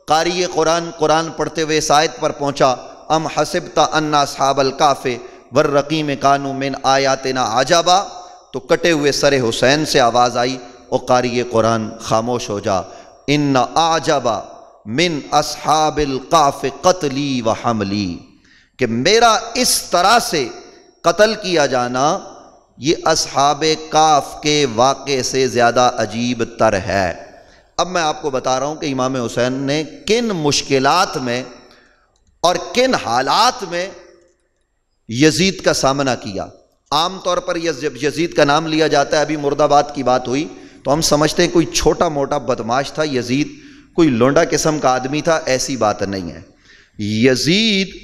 قاری قرآن پڑھتے ہوئے اس آیت پر پہنچا، ام حسبت ان اصحاب الکہف والرقیم کانوا من آیاتنا عجبا، تو کٹے ہوئے سر حسین سے آواز آئی، او قاری قرآن خاموش ہو جا، ان اعجب من اصحاب القاف قتلی و حملی، کہ میرا اس طرح سے قتل کیا جانا یہ اصحاب کاف کے واقعے سے زیادہ عجیب تر ہے۔ اب میں آپ کو بتا رہا ہوں کہ امام حسین نے کن مشکلات میں اور کن حالات میں یزید کا سامنا کیا۔ عام طور پر جب یزید کا نام لیا جاتا ہے، ابھی مرد آباد کی بات ہوئی تو ہم سمجھتے ہیں کوئی چھوٹا موٹا بدماش تھا یزید، کوئی لونڈا قسم کا آدمی تھا، ایسی بات نہیں ہے۔ یزید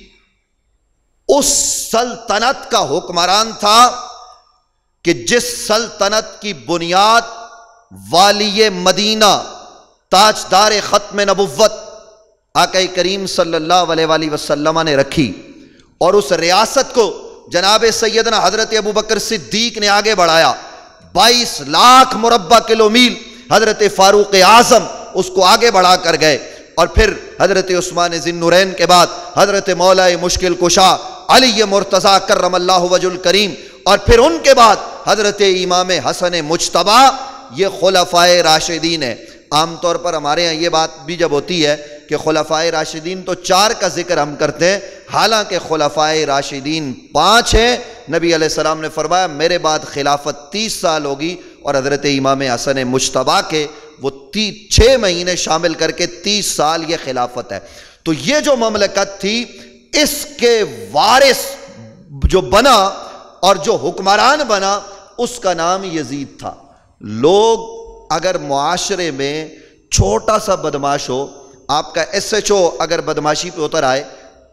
اس سلطنت کا حکمران تھا کہ جس سلطنت کی بنیاد والی مدینہ تاجدار ختم نبوت آقا کریم صلی اللہ علیہ وآلہ وسلم نے رکھی، اور اس ریاست کو جناب سیدنا حضرت ابوبکر صدیق نے آگے بڑھایا۔ 22 لاکھ مربع کلومیل حضرت فاروق اعظم اس کو آگے بڑھا کر گئے، اور پھر حضرت عثمان ذی النورین کے بعد حضرت مولا مشکل کشا علی مرتضیٰ کرم اللہ وجہ الکریم، اور پھر ان کے بعد حضرت امام حسن مجتبی، یہ خلفائے راشدین ہیں۔ عام طور پر ہمارے ہاں یہ بات بھی جب ہوتی ہے کہ خلفائے راشدین تو 4 کا ذکر ہم کرتے ہیں، حالانکہ خلفائے راشدین 5 ہیں۔ نبی علیہ السلام نے فرمایا میرے بعد خلافت 30 سال ہوگی، اور حضرت امام حسن مجتبی کے وہ 6 مہینے شامل کر کے 30 سال یہ خلافت ہے۔ تو یہ جو مملکت تھی، اس کے وارث جو بنا اور جو حکمران بنا، اس کا نام یزید تھا۔ لوگ اگر معاشرے میں چھوٹا سا بدماش ہو، آپ کا ایس ایچ او اگر بدماشی پہ اتر آئے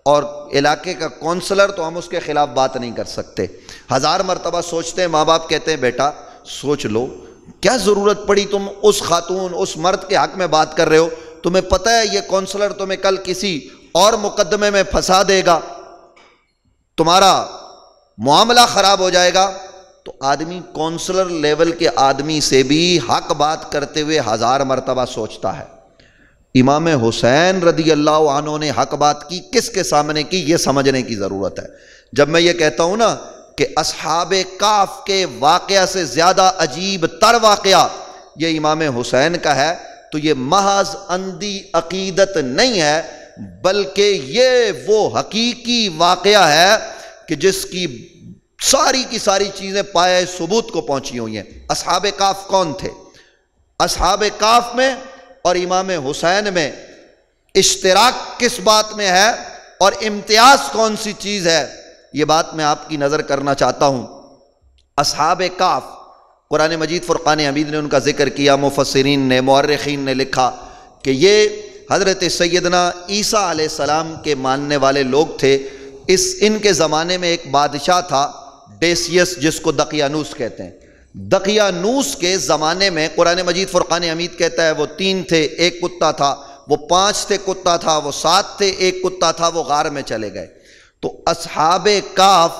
اور علاقے کا کونسلر، تو ہم اس کے خلاف بات نہیں کر سکتے۔ 1000 مرتبہ سوچتے ہیں، ماں باپ کہتے ہیں بیٹا سوچ لو، کیا ضرورت پڑی تم اس خاتون اس مرد کے حق میں بات کر رہے ہو؟ تمہیں پتہ ہے یہ کونسلر تمہیں کل کسی اور مقدمے میں پھنسا دے گا، تمہارا معاملہ خراب ہو جائے گا۔ تو آدمی کونسلر لیول کے آدمی سے بھی حق بات کرتے ہوئے 1000 مرتبہ سوچتا ہے۔ امام حسین رضی اللہ عنہ نے حق بات کی، کس کے سامنے کی، یہ سمجھنے کی ضرورت ہے۔ جب میں یہ کہتا ہوں نا کہ اصحاب کاف کے واقعہ سے زیادہ عجیب تر واقعہ یہ امام حسین کا ہے، تو یہ محض اندھی عقیدت نہیں ہے، بلکہ یہ وہ حقیقی واقعہ ہے کہ جس کی ساری کی ساری چیزیں پائے ثبوت کو پہنچی ہوئی ہیں۔ اصحاب کاف کون تھے؟ اصحاب کاف میں اور امام حسین میں اشتراک کس بات میں ہے اور امتیاز کون سی چیز ہے، یہ بات میں آپ کی نظر کرنا چاہتا ہوں۔ اصحاب کاف، قرآن مجید فرقان حمید نے ان کا ذکر کیا، مفسرین نے، مورخین نے لکھا کہ یہ حضرت سیدنا عیسیٰ علیہ السلام کے ماننے والے لوگ تھے۔ ان کے زمانے میں ایک بادشاہ تھا ڈیسیس، جس کو دقیانوس کہتے ہیں۔ دقیانوس کے زمانے میں قرآن مجید فرقان حمید کہتا ہے وہ 3 تھے، 1 کتا تھا، وہ 5 تھے، کتا تھا، وہ 7 تھے، 1 کتا تھا، وہ غار میں چلے گئے۔ تو اصحاب کاف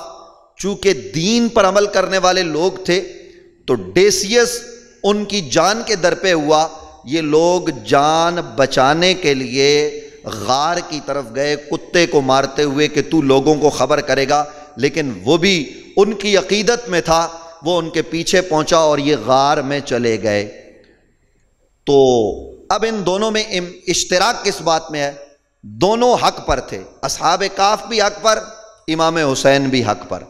چونکہ دین پر عمل کرنے والے لوگ تھے، تو ڈیسیس ان کی جان کے در پہ ہوا۔ یہ لوگ جان بچانے کے لیے غار کی طرف گئے، کتے کو مارتے ہوئے کہ تو لوگوں کو خبر کرے گا، لیکن وہ بھی ان کی عقیدت میں تھا، وہ ان کے پیچھے پہنچا اور یہ غار میں چلے گئے۔ تو اب ان دونوں میں اشتراک کس بات میں ہے؟ دونوں حق پر تھے، اصحاب کاف بھی حق پر، امام حسین بھی حق پر۔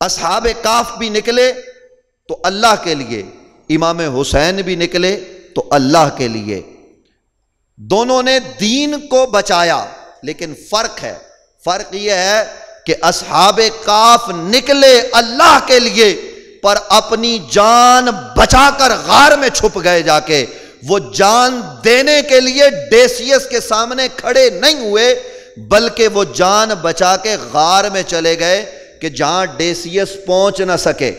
اصحاب کاف بھی نکلے تو اللہ کے لیے، امام حسین بھی نکلے تو اللہ کے لیے۔ دونوں نے دین کو بچایا، لیکن فرق ہے، فرق یہ ہے کہ اصحاب کاف نکلے اللہ کے لیے پر اپنی جان بچا کر غار میں چھپ گئے جا کے۔ وہ جان دینے کے لیے ڈیسیس کے سامنے کھڑے نہیں ہوئے، بلکہ وہ جان بچا کے غار میں چلے گئے کہ جہاں ڈیسیس پہنچ نہ سکے۔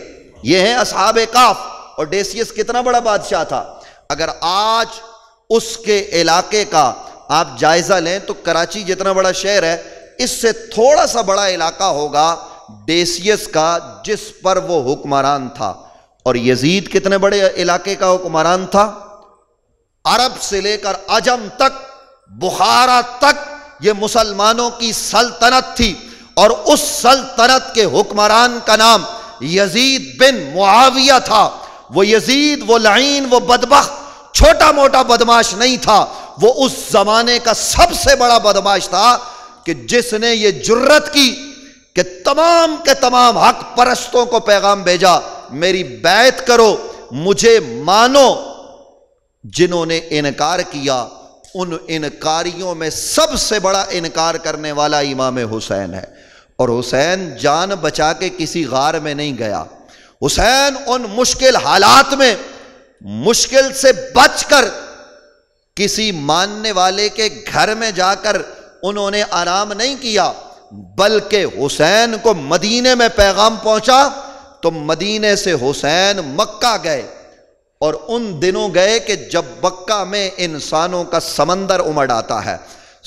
یہ ہیں اصحاب کاف۔ اور ڈیسیس کتنا بڑا بادشاہ تھا، اگر آج اس کے علاقے کا آپ جائزہ لیں تو کراچی جتنا بڑا شہر ہے، اس سے تھوڑا سا بڑا علاقہ ہوگا ڈیسیس کا جس پر وہ حکمران تھا۔ اور یزید کتنے بڑے علاقے کا حکمران تھا؟ عرب سے لے کر عجم تک، بخارا تک یہ مسلمانوں کی سلطنت تھی، اور اس سلطنت کے حکمران کا نام یزید بن معاویہ تھا۔ وہ یزید، وہ لعین، وہ بدبخت چھوٹا موٹا بدماش نہیں تھا، وہ اس زمانے کا سب سے بڑا بدمعاش تھا کہ جس نے یہ جرت کی کہ تمام کے تمام حق پرستوں کو پیغام بھیجا، میری بیعت کرو، مجھے مانو۔ جنہوں نے انکار کیا ان انکاریوں میں سب سے بڑا انکار کرنے والا امام حسین ہے، اور حسین جان بچا کے کسی غار میں نہیں گیا۔ حسین ان مشکل حالات میں مشکل سے بچ کر کسی ماننے والے کے گھر میں جا کر انہوں نے آرام نہیں کیا، بلکہ حسین کو مدینے میں پیغام پہنچا تو مدینے سے حسین مکہ گئے، اور ان دنوں گئے کہ جب مکہ میں انسانوں کا سمندر امڑ آتا ہے،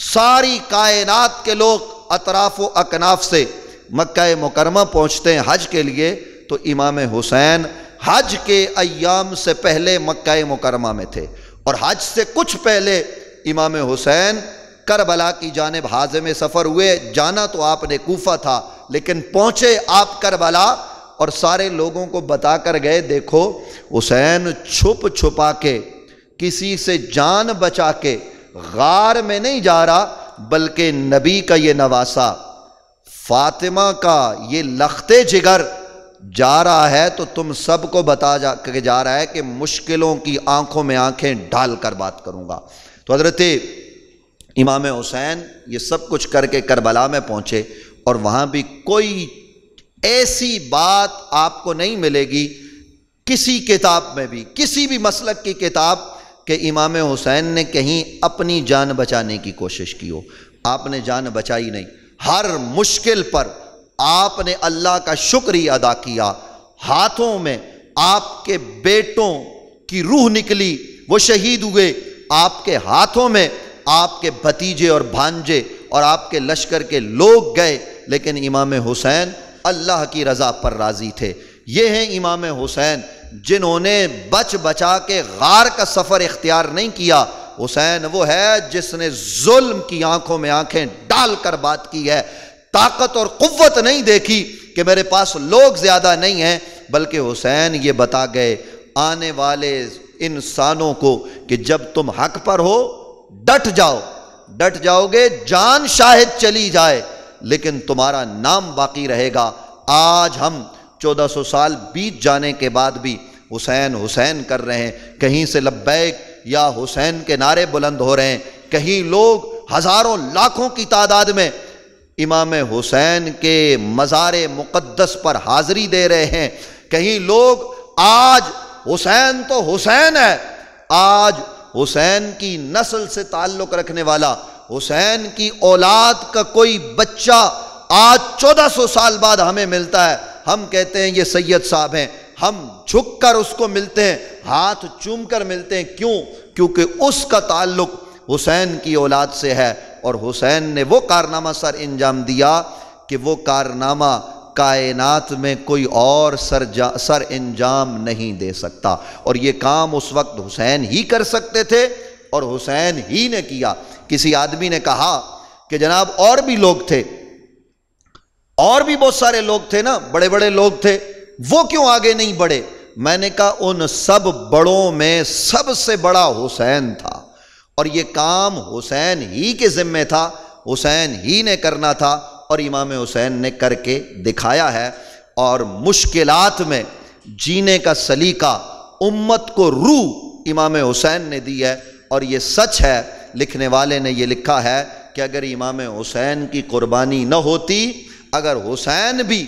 ساری کائنات کے لوگ اطراف و اکناف سے مکہ مکرمہ پہنچتے ہیں حج کے لیے، تو امام حسین حج کے ایام سے پہلے مکہ مکرمہ میں تھے، اور حج سے کچھ پہلے امام حسین کربلا کی جانب حازم سفر ہوئے۔ جانا تو آپ نے کوفہ تھا، لیکن پہنچے آپ کربلا اور سارے لوگوں کو بتا کر گئے، دیکھو حسین چھپ چھپا کے کسی سے جان بچا کے غار میں نہیں جا رہا، بلکہ نبی کا یہ نواسا فاطمہ کا یہ لختے جگر جا رہا ہے، تو تم سب کو بتا جا رہا ہے کہ مشکلوں کی آنکھوں میں آنکھیں ڈال کر بات کروں گا۔ تو حضرت امام حسین یہ سب کچھ کر کے کربلا میں پہنچے، اور وہاں بھی کوئی ایسی بات آپ کو نہیں ملے گی کسی کتاب میں بھی، کسی بھی مسلک کی کتاب، کہ امام حسین نے کہیں اپنی جان بچانے کی کوشش کی ہو۔ آپ نے جان بچائی نہیں، ہر مشکل پر آپ نے اللہ کا شکریہ ادا کیا۔ ہاتھوں میں آپ کے بیٹوں کی روح نکلی، وہ شہید ہوئے، آپ کے ہاتھوں میں آپ کے بھتیجے اور بھانجے اور آپ کے لشکر کے لوگ گئے، لیکن امام حسین اللہ کی رضا پر راضی تھے۔ یہ ہیں امام حسین جنہوں نے بچ بچا کے غار کا سفر اختیار نہیں کیا۔ حسین وہ ہے جس نے ظلم کی آنکھوں میں آنکھیں ڈال کر بات کی ہے، طاقت اور قوت نہیں دیکھی کہ میرے پاس لوگ زیادہ نہیں ہیں، بلکہ حسین یہ بتا گئے آنے والے انسانوں کو کہ جب تم حق پر ہو ڈٹ جاؤ گے، جان شاہد چلی جائے لیکن تمہارا نام باقی رہے گا۔ آج ہم 1400 سال بیت جانے کے بعد بھی حسین حسین کر رہے ہیں، کہیں سے لبیک یا حسین کے نعرے بلند ہو رہے ہیں، کہیں لوگ ہزاروں لاکھوں کی تعداد میں امام حسین کے مزار مقدس پر حاضری دے رہے ہیں، کہیں لوگ آج حسین تو حسین ہے، آج حسین کی نسل سے تعلق رکھنے والا، حسین کی اولاد کا کوئی بچہ آج 1400 سال بعد ہمیں ملتا ہے، ہم کہتے ہیں یہ سید صاحب ہیں، ہم جھک کر اس کو ملتے ہیں، ہاتھ چوم کر ملتے ہیں، کیوں؟ کیونکہ اس کا تعلق حسین کی اولاد سے ہے، اور حسین نے وہ کارنامہ سر انجام دیا کہ وہ کارنامہ کائنات میں کوئی اور سر انجام نہیں دے سکتا، اور یہ کام اس وقت حسین ہی کر سکتے تھے اور حسین ہی نے کیا۔ کسی آدمی نے کہا کہ جناب اور بھی لوگ تھے، اور بھی بہت سارے لوگ تھے نا، بڑے بڑے لوگ تھے، وہ کیوں آگے نہیں بڑھے؟ میں نے کہا ان سب بڑوں میں سب سے بڑا حسین تھا، اور یہ کام حسین ہی کے ذمہ تھا، حسین ہی نے کرنا تھا، اور امام حسین نے کر کے دکھایا ہے۔ اور مشکلات میں جینے کا سلیقہ امت کو روح امام حسین نے دی ہے، اور یہ سچ ہے، لکھنے والے نے یہ لکھا ہے کہ اگر امام حسین کی قربانی نہ ہوتی، اگر حسین بھی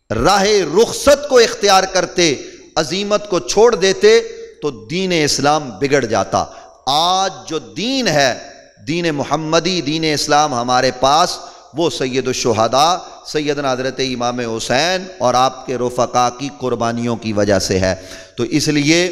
راہ رخصت کو اختیار کرتے، عزیمت کو چھوڑ دیتے، تو دین اسلام بگڑ جاتا۔ آج جو دین ہے، دین محمدی، دین اسلام ہمارے پاس، وہ سید الشہداء سیدنا حضرت امام حسین اور آپ کے رفقا کی قربانیوں کی وجہ سے ہے۔ تو اس لیے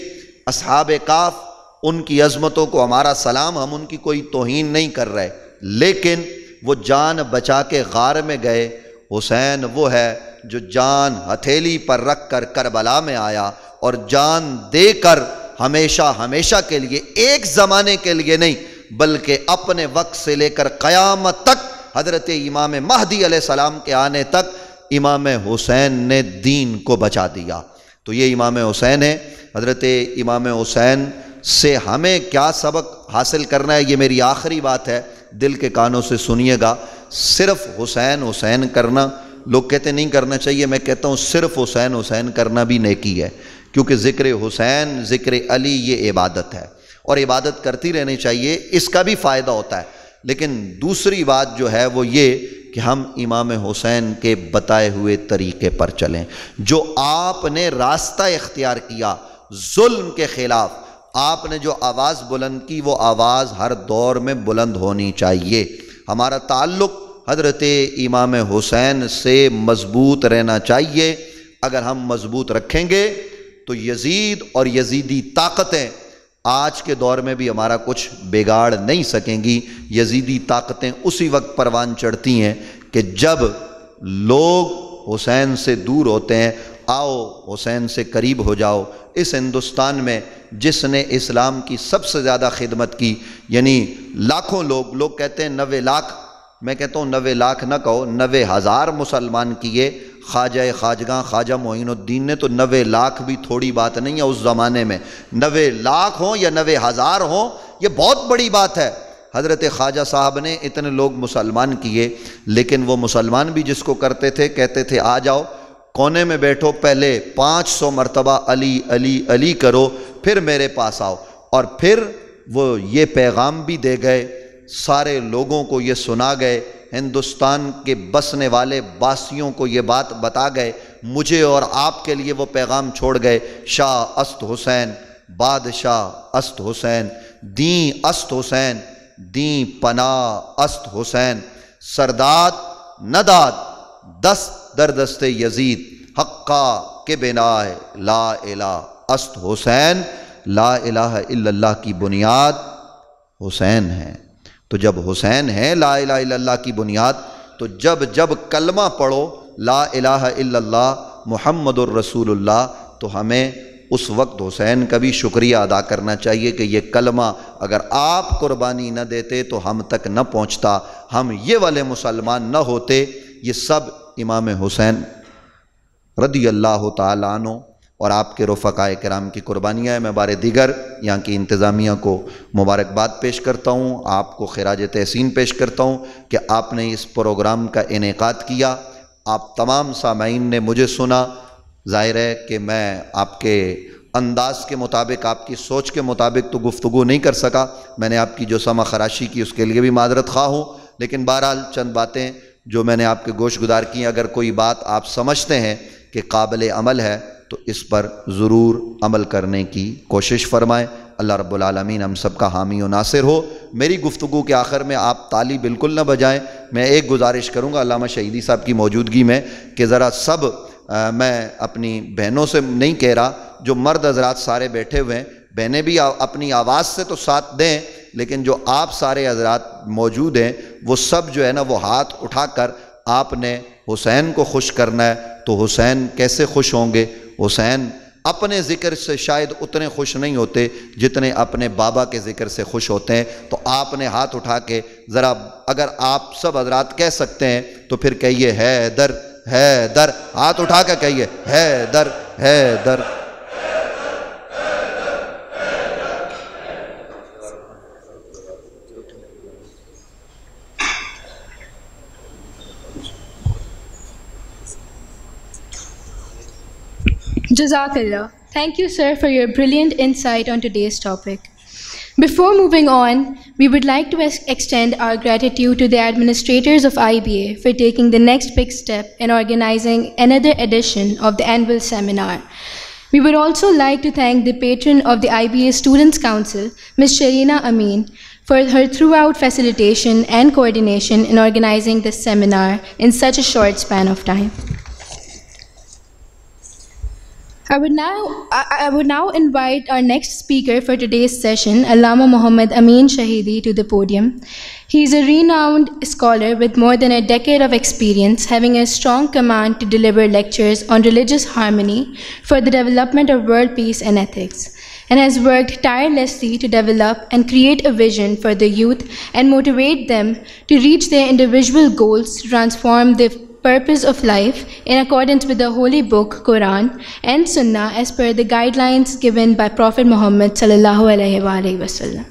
اصحاب کہف، ان کی عظمتوں کو ہمارا سلام، ہم ان کی کوئی توہین نہیں کر رہے، لیکن وہ جان بچا کے غار میں گئے۔ حسین وہ ہے جو جان ہتھیلی پر رکھ کر کربلا میں آیا، اور جان دے کر ہمیشہ ہمیشہ کے لیے، ایک زمانے کے لیے نہیں بلکہ اپنے وقت سے لے کر قیامت تک، حضرت امام مہدی علیہ السلام کے آنے تک امام حسین نے دین کو بچا دیا۔ تو یہ امام حسین ہے۔ حضرت امام حسین سے ہمیں کیا سبق حاصل کرنا ہے، یہ میری آخری بات ہے، دل کے کانوں سے سنیے گا۔ صرف حسین حسین کرنا، لوگ کہتے نہیں کرنا چاہیے، میں کہتا ہوں صرف حسین حسین کرنا بھی نیکی ہے، کیونکہ ذکر حسین، ذکر علی یہ عبادت ہے، اور عبادت کرتی رہنی چاہیے، اس کا بھی فائدہ ہوتا ہے۔ لیکن دوسری بات جو ہے وہ یہ کہ ہم امام حسین کے بتائے ہوئے طریقے پر چلیں۔ جو آپ نے راستہ اختیار کیا ظلم کے خلاف، آپ نے جو آواز بلند کی، وہ آواز ہر دور میں بلند ہونی چاہیے۔ ہمارا تعلق حضرت امام حسین سے مضبوط رہنا چاہیے۔ اگر ہم مضبوط رکھیں گے تو یزید اور یزیدی طاقتیں آج کے دور میں بھی ہمارا کچھ بگاڑ نہیں سکیں گی۔ یزیدی طاقتیں اسی وقت پروان چڑھتی ہیں کہ جب لوگ حسین سے دور ہوتے ہیں۔ آؤ حسین سے قریب ہو جاؤ۔ اس ہندوستان میں جس نے اسلام کی سب سے زیادہ خدمت کی، یعنی لاکھوں لوگ کہتے ہیں 90 لاکھ، میں کہتا ہوں 90 لاکھ نہ کہو، 90,000 مسلمان کیے خواجہ خواجگاں خواجہ معین الدین نے، تو 90 لاکھ بھی تھوڑی بات نہیں ہے اس زمانے میں۔ 90 لاکھ ہوں یا 90,000 ہوں، یہ بہت بڑی بات ہے۔ حضرت خواجہ صاحب نے اتنے لوگ مسلمان کیے، لیکن وہ مسلمان بھی جس کو کرتے تھے کہتے تھے آ جاؤ کونے میں بیٹھو، پہلے 500 مرتبہ علی علی علی کرو، پھر میرے پاس آؤ۔ اور پھر وہ یہ پیغام بھی دے گئے، سارے لوگوں کو یہ سنا گئے، ہندوستان کے بسنے والے باسیوں کو یہ بات بتا گئے، مجھے اور آپ کے لیے وہ پیغام چھوڑ گئے، شاہ است حسین، بادشاہ است حسین، دین است حسین، دین پناہ است حسین، سرداد نداد دست در دست یزید، حقا کے بنا لا الہ است حسین۔ لا الہ الا اللہ کی بنیاد حسین ہے۔ تو جب حسین ہے لا الہ الا اللہ کی بنیاد، تو جب کلمہ پڑھو لا الہ الا اللہ محمد الرسول اللہ، تو ہمیں اس وقت حسین کا بھی شکریہ ادا کرنا چاہیے کہ یہ کلمہ اگر آپ قربانی نہ دیتے تو ہم تک نہ پہنچتا، ہم یہ والے مسلمان نہ ہوتے۔ یہ سب امام حسین رضی اللہ تعالیٰ عنہ اور آپ کے رفقائے کرام کی قربانیاں ہیں۔ میں بار دیگر یہاں کی انتظامیہ کو مبارکباد پیش کرتا ہوں، آپ کو خراج تحسین پیش کرتا ہوں کہ آپ نے اس پروگرام کا انعقاد کیا۔ آپ تمام سامعین نے مجھے سنا، ظاہر ہے کہ میں آپ کے انداز کے مطابق، آپ کی سوچ کے مطابق تو گفتگو نہیں کر سکا، میں نے آپ کی جو سمع خراشی کی اس کے لیے بھی معذرت خواہ ہوں، لیکن بہرحال چند باتیں جو میں نے آپ کے گوش گدار کی، اگر کوئی بات آپ سمجھتے ہیں کہ قابل عمل ہے تو اس پر ضرور عمل کرنے کی کوشش فرمائیں۔ اللہ رب العالمین ہم سب کا حامی و ناصر ہو۔ میری گفتگو کے آخر میں آپ تالی بالکل نہ بجائیں، میں ایک گزارش کروں گا علامہ شہیدی صاحب کی موجودگی میں کہ ذرا سب، میں اپنی بہنوں سے نہیں کہہ رہا، جو مرد حضرات سارے بیٹھے ہوئے ہیں، بہنیں بھی اپنی آواز سے تو ساتھ دیں، لیکن جو آپ سارے حضرات موجود ہیں وہ سب جو ہے نا وہ ہاتھ اٹھا کر آپ نے حسین کو خوش کرنا ہے۔ تو حسین کیسے خوش ہوں گے؟ حسین اپنے ذکر سے شاید اتنے خوش نہیں ہوتے جتنے اپنے بابا کے ذکر سے خوش ہوتے ہیں۔ تو آپ نے ہاتھ اٹھا کے ذرا، اگر آپ سب حضرات کہہ سکتے ہیں تو پھر کہیے حیدر حیدر، ہاتھ اٹھا کے کہیے Haider Haider. Jazakallah. Thank you, sir, for your brilliant insight on today's topic. Before moving on, we would like to extend our gratitude to the administrators of IBA for taking the next big step in organizing another edition of the annual seminar. We would also like to thank the patron of the IBA Students' Council, Ms. Sharina Amin, for her throughout facilitation and coordination in organizing this seminar in such a short span of time. I would now invite our next speaker for today's session, Allama Muhammad Amin Shahidi, to the podium. He is a renowned scholar with more than a decade of experience, having a strong command to deliver lectures on religious harmony for the development of world peace and ethics, and has worked tirelessly to develop and create a vision for the youth and motivate them to reach their individual goals to transform the purpose of life in accordance with the Holy Book, Quran, and Sunnah as per the guidelines given by Prophet Muhammad sallallahu alaihi wasallam.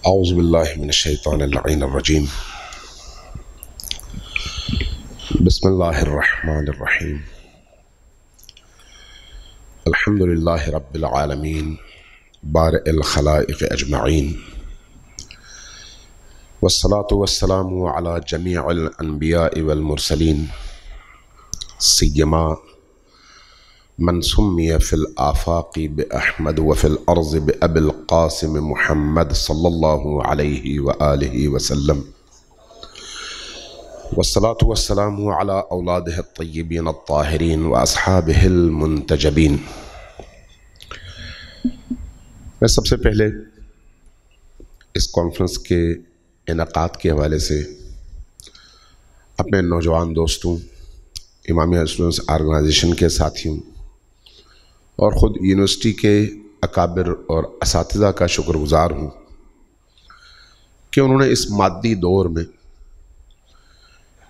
اعوذ باللہ من الشیطان اللعین الرجیم بسم اللہ الرحمن الرحیم الحمد للہ رب العالمین بارئ الخلائق اجمعین والصلاة والسلام علی جمیع الانبیاء والمرسلین سیما من سمی فی الآفاق بأحمد وفی الارض بأبی القاسم محمد صلی اللہ علیہ وآلہ وسلم والصلاة والسلام علی اولادہ الطیبین الطاہرین واصحابہ المنتجبین۔ میں سب سے پہلے اس کانفرنس کے انعقاد کے حوالے سے اپنے نوجوان دوستوں، امامیہ اسٹوڈنٹس آرگنائزیشن کے ساتھیوں اور خود یونیورسٹی کے اکابر اور اساتذہ کا شکر گزار ہوں کہ انہوں نے اس مادی دور میں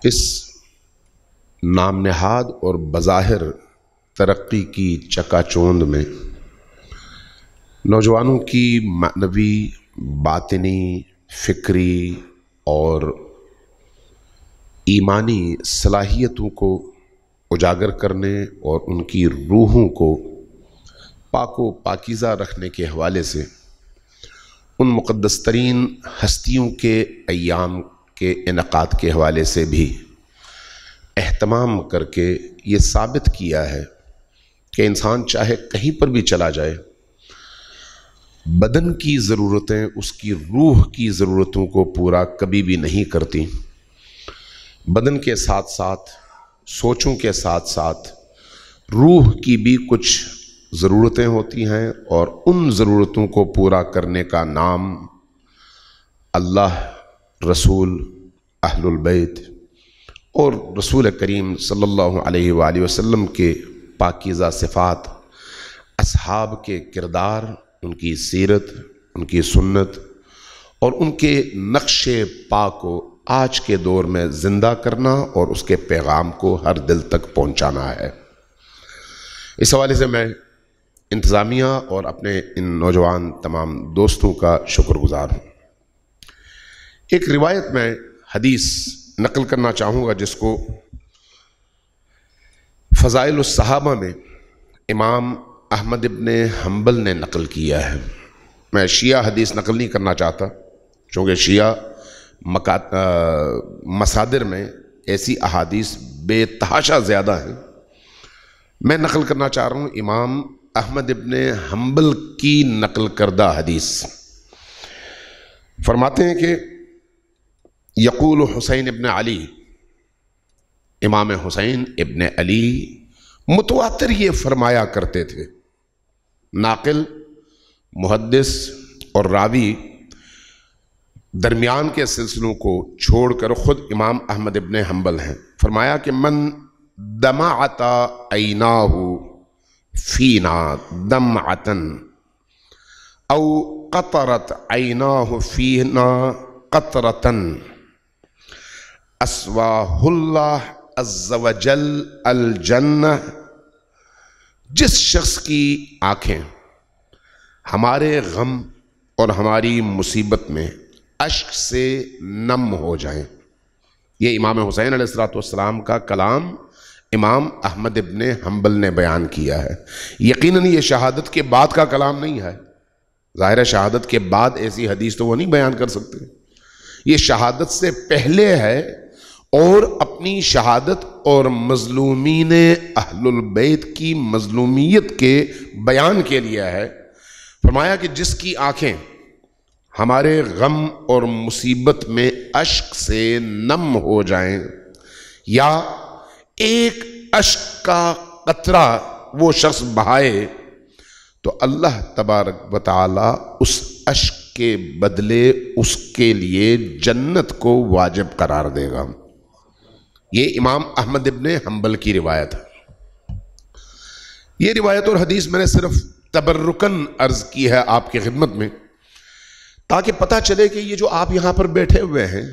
اس نام نہاد اور بظاہر ترقی کی چکا چوند میں نوجوانوں کی معنوی، باطنی، فکری اور ایمانی صلاحیتوں کو اجاگر کرنے اور ان کی روحوں کو پاک و پاکیزہ رکھنے کے حوالے سے ان مقدس ترین ہستیوں کے ایام کے انعقاد کے حوالے سے بھی اہتمام کر کے یہ ثابت کیا ہے کہ انسان چاہے کہیں پر بھی چلا جائے، بدن کی ضرورتیں اس کی روح کی ضرورتوں کو پورا کبھی بھی نہیں کرتی۔ بدن کے ساتھ ساتھ، سوچوں کے ساتھ ساتھ روح کی بھی کچھ ضرورتیں ہوتی ہیں، اور ان ضرورتوں کو پورا کرنے کا نام اللہ، رسول، اہل البیت اور رسول کریم صلی اللہ علیہ وآلہ وسلم کے پاکیزہ صفات، اصحاب کے کردار، ان کی سیرت، ان کی سنت اور ان کے نقش پا کو آج کے دور میں زندہ کرنا اور اس کے پیغام کو ہر دل تک پہنچانا ہے۔ اس حوالے سے میں انتظامیہ اور اپنے ان نوجوان تمام دوستوں کا شکر گزار ہوں۔ ایک روایت میں حدیث نقل کرنا چاہوں گا جس کو فضائل الصحابہ میں امام احمد ابن حنبل نے نقل کیا ہے۔ میں شیعہ حدیث نقل نہیں کرنا چاہتا چونکہ شیعہ مصادر میں ایسی احادیث بے تحاشا زیادہ ہیں۔ میں نقل کرنا چاہ رہا ہوں امام احمد ابن حنبل کی نقل کردہ حدیث۔ فرماتے ہیں کہ یقول حسین ابن علی، امام حسین ابن علی متواتر یہ فرمایا کرتے تھے۔ ناقل، محدث اور راوی درمیان کے سلسلوں کو چھوڑ کر خود امام احمد ابن حنبل ہیں۔ فرمایا کہ من دمعت عیناہ فینا دمعتن او قطرت عیناہ فینا قطرتن اسواہ اللہ عز وجل الجنہ۔ جس شخص کی آنکھیں ہمارے غم اور ہماری مصیبت میں اشک سے نم ہو جائیں، یہ امام حسین علیہ السلام کا کلام امام احمد ابن حنبل نے بیان کیا ہے۔ یقیناً یہ شہادت کے بعد کا کلام نہیں ہے، ظاہر ہے شہادت کے بعد ایسی حدیث تو وہ نہیں بیان کر سکتے، یہ شہادت سے پہلے ہے اور اپنی شہادت اور مظلومین اہل البیت کی مظلومیت کے بیان کے لیے ہے۔ فرمایا کہ جس کی آنکھیں ہمارے غم اور مصیبت میں اشک سے نم ہو جائیں، یا ایک اشک کا قطرہ وہ شخص بہائے، تو اللہ تبارک و تعالی اس اشک کے بدلے اس کے لیے جنت کو واجب قرار دے گا۔ یہ امام احمد ابن حنبل کی روایت ہے. یہ روایت اور حدیث میں نے صرف تبرکن عرض کی ہے آپ کی خدمت میں، تاکہ پتہ چلے کہ یہ جو آپ یہاں پر بیٹھے ہوئے ہیں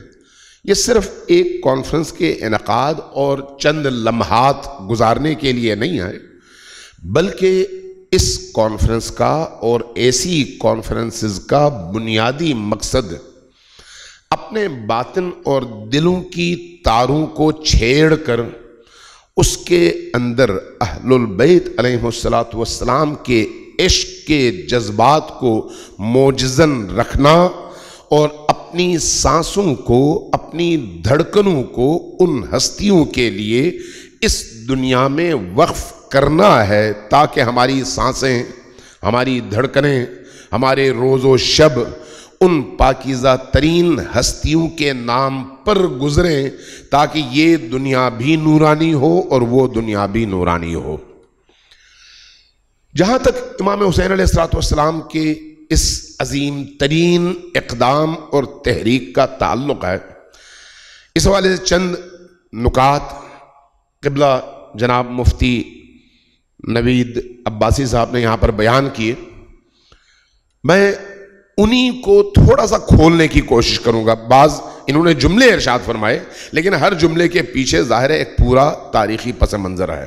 یہ صرف ایک کانفرنس کے انعقاد اور چند لمحات گزارنے کے لیے نہیں ہے، بلکہ اس کانفرنس کا اور ایسی کانفرنسز کا بنیادی مقصد اپنے باطن اور دلوں کی تاروں کو چھیڑ کر اس کے اندر اہل البیت علیہ السلام کے عشق کے جذبات کو موجزن رکھنا اور اپنی سانسوں کو، اپنی دھڑکنوں کو ان ہستیوں کے لیے اس دنیا میں وقف کرنا ہے، تاکہ ہماری سانسیں، ہماری دھڑکنیں، ہمارے روز و شب ان پاکیزہ ترین ہستیوں کے نام پر گزریں، تاکہ یہ دنیا بھی نورانی ہو اور وہ دنیا بھی نورانی ہو. جہاں تک امام حسین علیہ السلام کے اس عظیم ترین اقدام اور تحریک کا تعلق ہے، اس حوالے سے چند نکات قبلہ جناب مفتی نوید عباسی صاحب نے یہاں پر بیان کیے. میں انہی کو تھوڑا سا کھولنے کی کوشش کروں گا. بعض انہوں نے جملے ارشاد فرمائے، لیکن ہر جملے کے پیچھے ظاہر ہے ایک پورا تاریخی پس منظر ہے.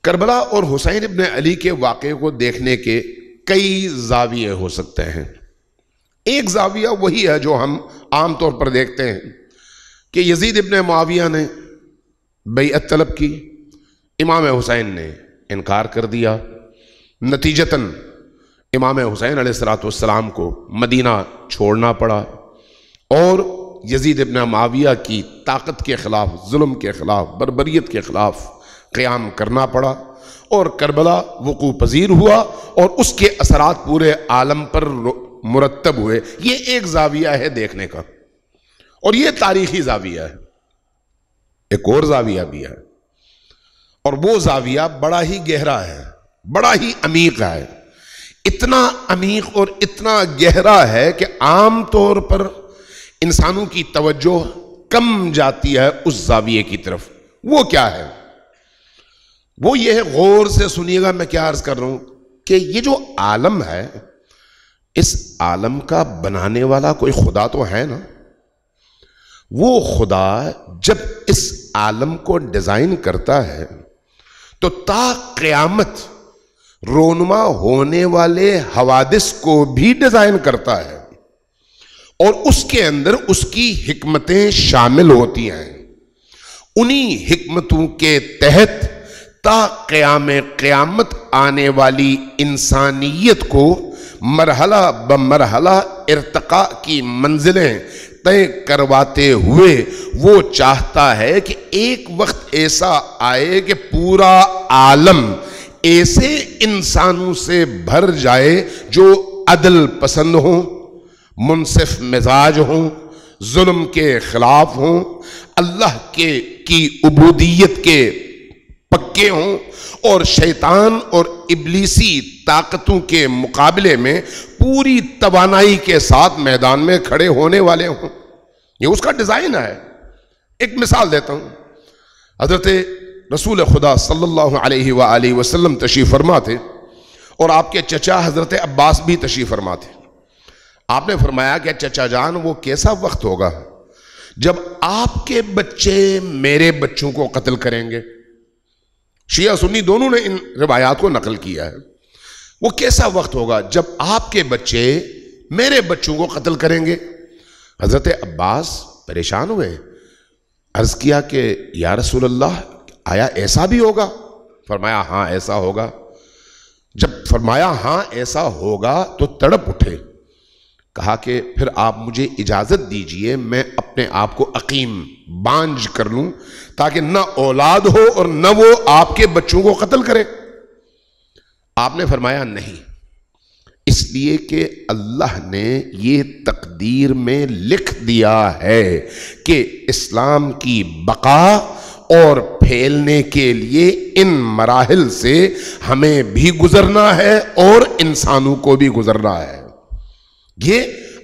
کربلا اور حسین ابن علی کے واقعے کو دیکھنے کے کئی زاویے ہو سکتے ہیں. ایک زاویہ وہی ہے جو ہم عام طور پر دیکھتے ہیں کہ یزید ابن معاویہ نے بیعت طلب کی، امام حسین نے انکار کر دیا، نتیجتاً امام حسین علیہ السلام کو مدینہ چھوڑنا پڑا اور یزید ابن معاویہ کی طاقت کے خلاف، ظلم کے خلاف، بربریت کے خلاف قیام کرنا پڑا اور کربلا وقوع پذیر ہوا اور اس کے اثرات پورے عالم پر مرتب ہوئے. یہ ایک زاویہ ہے دیکھنے کا، اور یہ تاریخی زاویہ ہے. ایک اور زاویہ بھی ہے، اور وہ زاویہ بڑا ہی گہرا ہے، بڑا ہی عمیق ہے. اتنا عمیق اور اتنا گہرا ہے کہ عام طور پر انسانوں کی توجہ کم جاتی ہے اس زاویے کی طرف. وہ کیا ہے؟ وہ یہ ہے، غور سے سنیے گا میں کیا عرض کر رہا ہوں، کہ یہ جو عالم ہے، اس عالم کا بنانے والا کوئی خدا تو ہے نا. وہ خدا جب اس عالم کو ڈیزائن کرتا ہے تو تا قیامت رونما ہونے والے حوادث کو بھی ڈیزائن کرتا ہے، اور اس کے اندر اس کی حکمتیں شامل ہوتی ہیں. انہی حکمتوں کے تحت تا قیامت آنے والی انسانیت کو مرحلہ بمرحلہ ارتقاء کی منزلیں طے کرواتے ہوئے وہ چاہتا ہے کہ ایک وقت ایسا آئے کہ پورا عالم ایسے انسانوں سے بھر جائے جو عدل پسند ہوں، منصف مزاج ہوں، ظلم کے خلاف ہوں، اللہ کی عبودیت کے پکے ہوں، اور شیطان اور ابلیسی طاقتوں کے مقابلے میں پوری توانائی کے ساتھ میدان میں کھڑے ہونے والے ہوں. یہ اس کا ڈیزائن ہے. ایک مثال دیتا ہوں. حضرت رسول خدا صلی اللہ علیہ وآلہ وسلم تشریف فرما تھے، اور آپ کے چچا حضرت عباس بھی تشریف فرما تھے. آپ نے فرمایا کہ چچا جان، وہ کیسا وقت ہوگا جب آپ کے بچے میرے بچوں کو قتل کریں گے. شیعہ سنی دونوں نے ان روایات کو نقل کیا ہے. وہ کیسا وقت ہوگا جب آپ کے بچے میرے بچوں کو قتل کریں گے. حضرت عباس پریشان ہوئے، عرض کیا کہ یا رسول اللہ، آیا ایسا بھی ہوگا؟ فرمایا ہاں ایسا ہوگا. جب فرمایا ہاں ایسا ہوگا تو تڑپ اٹھے. کہا کہ پھر آپ مجھے اجازت دیجئے میں اپنے آپ کو عقیم بانجھ کر لوں، تاکہ نہ اولاد ہو اور نہ وہ آپ کے بچوں کو قتل کرے. آپ نے فرمایا نہیں، اس لیے کہ اللہ نے یہ تقدیر میں لکھ دیا ہے کہ اسلام کی بقا اور پھیلنے کے لیے ان مراحل سے ہمیں بھی گزرنا ہے اور انسانوں کو بھی گزرنا ہے. یہ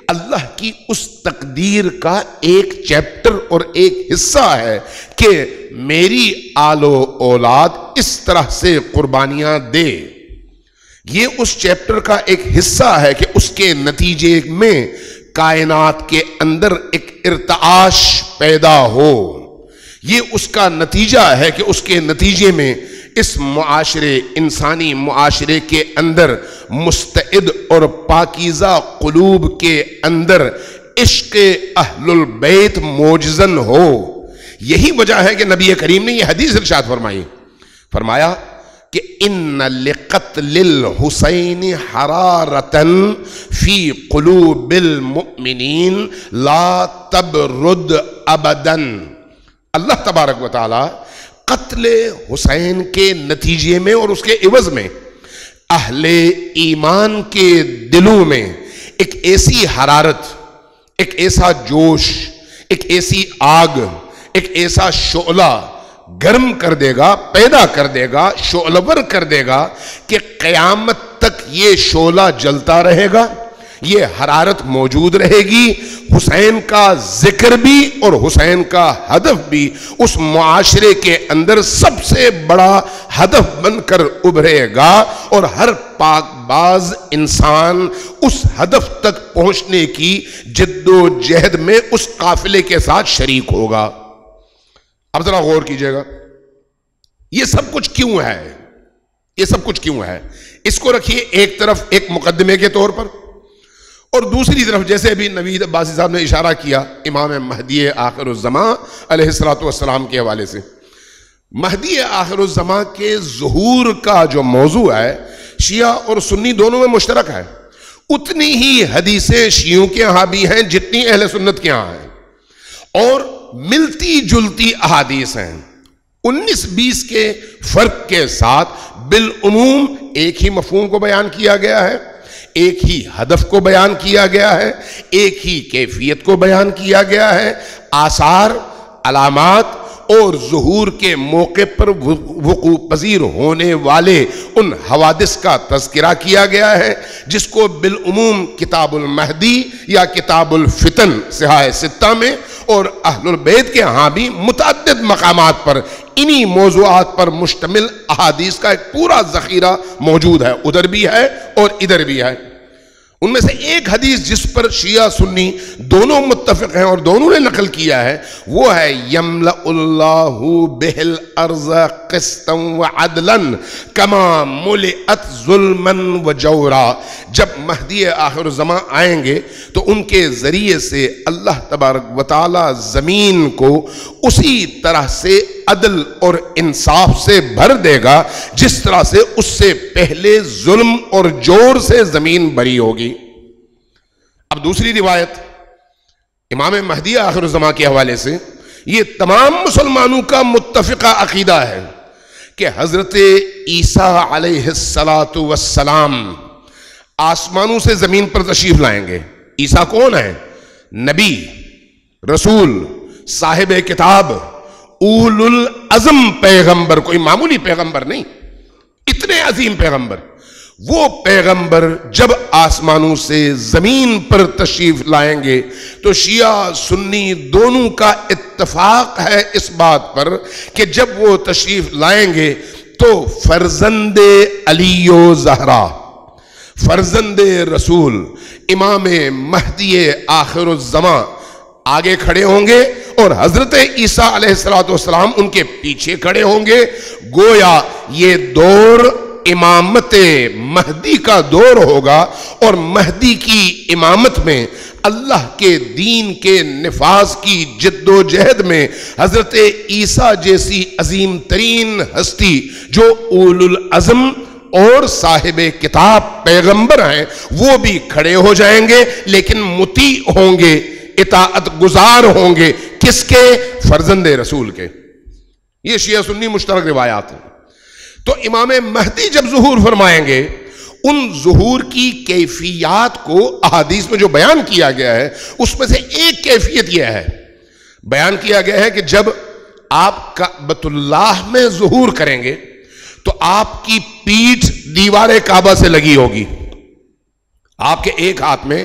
اللہ کی اس تقدیر کا ایک چیپٹر اور ایک حصہ ہے کہ میری آل و اولاد اس طرح سے قربانیاں دے. یہ اس چیپٹر کا ایک حصہ ہے کہ اس کے نتیجے میں کائنات کے اندر ایک ارتعاش پیدا ہو. یہ اس کا نتیجہ ہے کہ اس کے نتیجے میں اس معاشرے، انسانی معاشرے کے اندر مستعد اور پاکیزہ قلوب کے اندر عشق اہل البیت موجزن ہو. یہی وجہ ہے کہ نبی کریم نے یہ حدیث ارشاد فرمایا کہ ان لقتل الحسین حرارتن فی قلوب المؤمنین لا تبرد ابدن. اللہ تبارک و تعالی قتل حسین کے نتیجے میں اور اس کے عوض میں اہل ایمان کے دلوں میں ایک ایسی حرارت، ایک ایسا جوش، ایک ایسی آگ، ایک ایسا شعلہ گرم کر دے گا، پیدا کر دے گا، شعلور کر دے گا کہ قیامت تک یہ شعلہ جلتا رہے گا، یہ حرارت موجود رہے گی. حسین کا ذکر بھی اور حسین کا ہدف بھی اس معاشرے کے اندر سب سے بڑا ہدف بن کر ابھرے گا، اور ہر پاک باز انسان اس ہدف تک پہنچنے کی جد و جہد میں اس قافلے کے ساتھ شریک ہوگا. اب ذرا غور کیجئے گا، یہ سب کچھ کیوں ہے؟ یہ سب کچھ کیوں ہے؟ اس کو رکھیے ایک طرف ایک مقدمے کے طور پر، اور دوسری طرف جیسے ابھی نوید عباسی صاحب نے اشارہ کیا امام مہدی آخر الزمان علیہ السلام کے حوالے سے. مہدی آخر الزمان کے ظہور کا جو موضوع ہے شیعہ اور سنی دونوں میں مشترک ہے. اتنی ہی حدیثیں شیعوں کے ہاں بھی ہیں جتنی اہل سنت کے ہاں ہیں، اور ملتی جلتی احادیث ہیں. 19-20 کے فرق کے ساتھ بالعموم ایک ہی مفہوم کو بیان کیا گیا ہے، ایک ہی ہدف کو بیان کیا گیا ہے، ایک ہی کیفیت کو بیان کیا گیا ہے. آثار، علامات اور ظہور کے موقع پر وقوع پذیر ہونے والے ان حوادث کا تذکرہ کیا گیا ہے، جس کو بالعموم کتاب المہدی یا کتاب الفتن صحاح ستہ میں اور اہل البیت کے ہاں بھی متعدد مقامات پر انہی موضوعات پر مشتمل احادیث کا ایک پورا ذخیرہ موجود ہے. ادھر بھی ہے اور ادھر بھی ہے. ان میں سے ایک حدیث جس پر شیعہ سنی دونوں متفق ہیں اور دونوں نے نقل کیا ہے وہ ہے یملأ اللہ بہ الارض قسطا وعدلا کما ملئت ظلما وجورا. جب مہدی آخر الزمان آئیں گے تو ان کے ذریعے سے اللہ تبارک و تعالی زمین کو اسی طرح سے عدل اور انصاف سے بھر دے گا جس طرح سے اس سے پہلے ظلم اور جور سے زمین بھری ہوگی. اب دوسری روایت امام مہدی آخر الزمان کے حوالے سے یہ تمام مسلمانوں کا متفقہ عقیدہ ہے کہ حضرت عیسیٰ علیہ السلام آسمانوں سے زمین پر تشریف لائیں گے. عیسیٰ کون ہے؟ نبی، رسول، صاحب کتاب، اول العزم پیغمبر، کوئی معمولی پیغمبر نہیں، اتنے عظیم پیغمبر. وہ پیغمبر جب آسمانوں سے زمین پر تشریف لائیں گے تو شیعہ سنی دونوں کا اتفاق ہے اس بات پر کہ جب وہ تشریف لائیں گے تو فرزند علی و زہرا، فرزند رسول امام مہدی آخر الزمان آگے کھڑے ہوں گے اور حضرت عیسیٰ علیہ السلام ان کے پیچھے کھڑے ہوں گے. گویا یہ دور امامت مہدی کا دور ہوگا، اور مہدی کی امامت میں اللہ کے دین کے نفاذ کی جد و جہد میں حضرت عیسیٰ جیسی عظیم ترین ہستی جو اول العزم اور صاحب کتاب پیغمبر ہیں وہ بھی کھڑے ہو جائیں گے، لیکن مطیع ہوں گے، اطاعت گزار ہوں گے. کس کے؟ فرزند رسول کے. یہ شیعہ سنی مشترک روایات ہیں. تو امام مہدی جب ظہور فرمائیں گے ان ظہور کی کیفیات کو احادیث میں جو بیان کیا گیا ہے اس میں سے ایک کیفیت یہ ہے، بیان کیا گیا ہے کہ جب آپ کعبۃ اللہ میں ظہور کریں گے تو آپ کی پیٹھ دیوار کعبہ سے لگی ہوگی، آپ کے ایک ہاتھ میں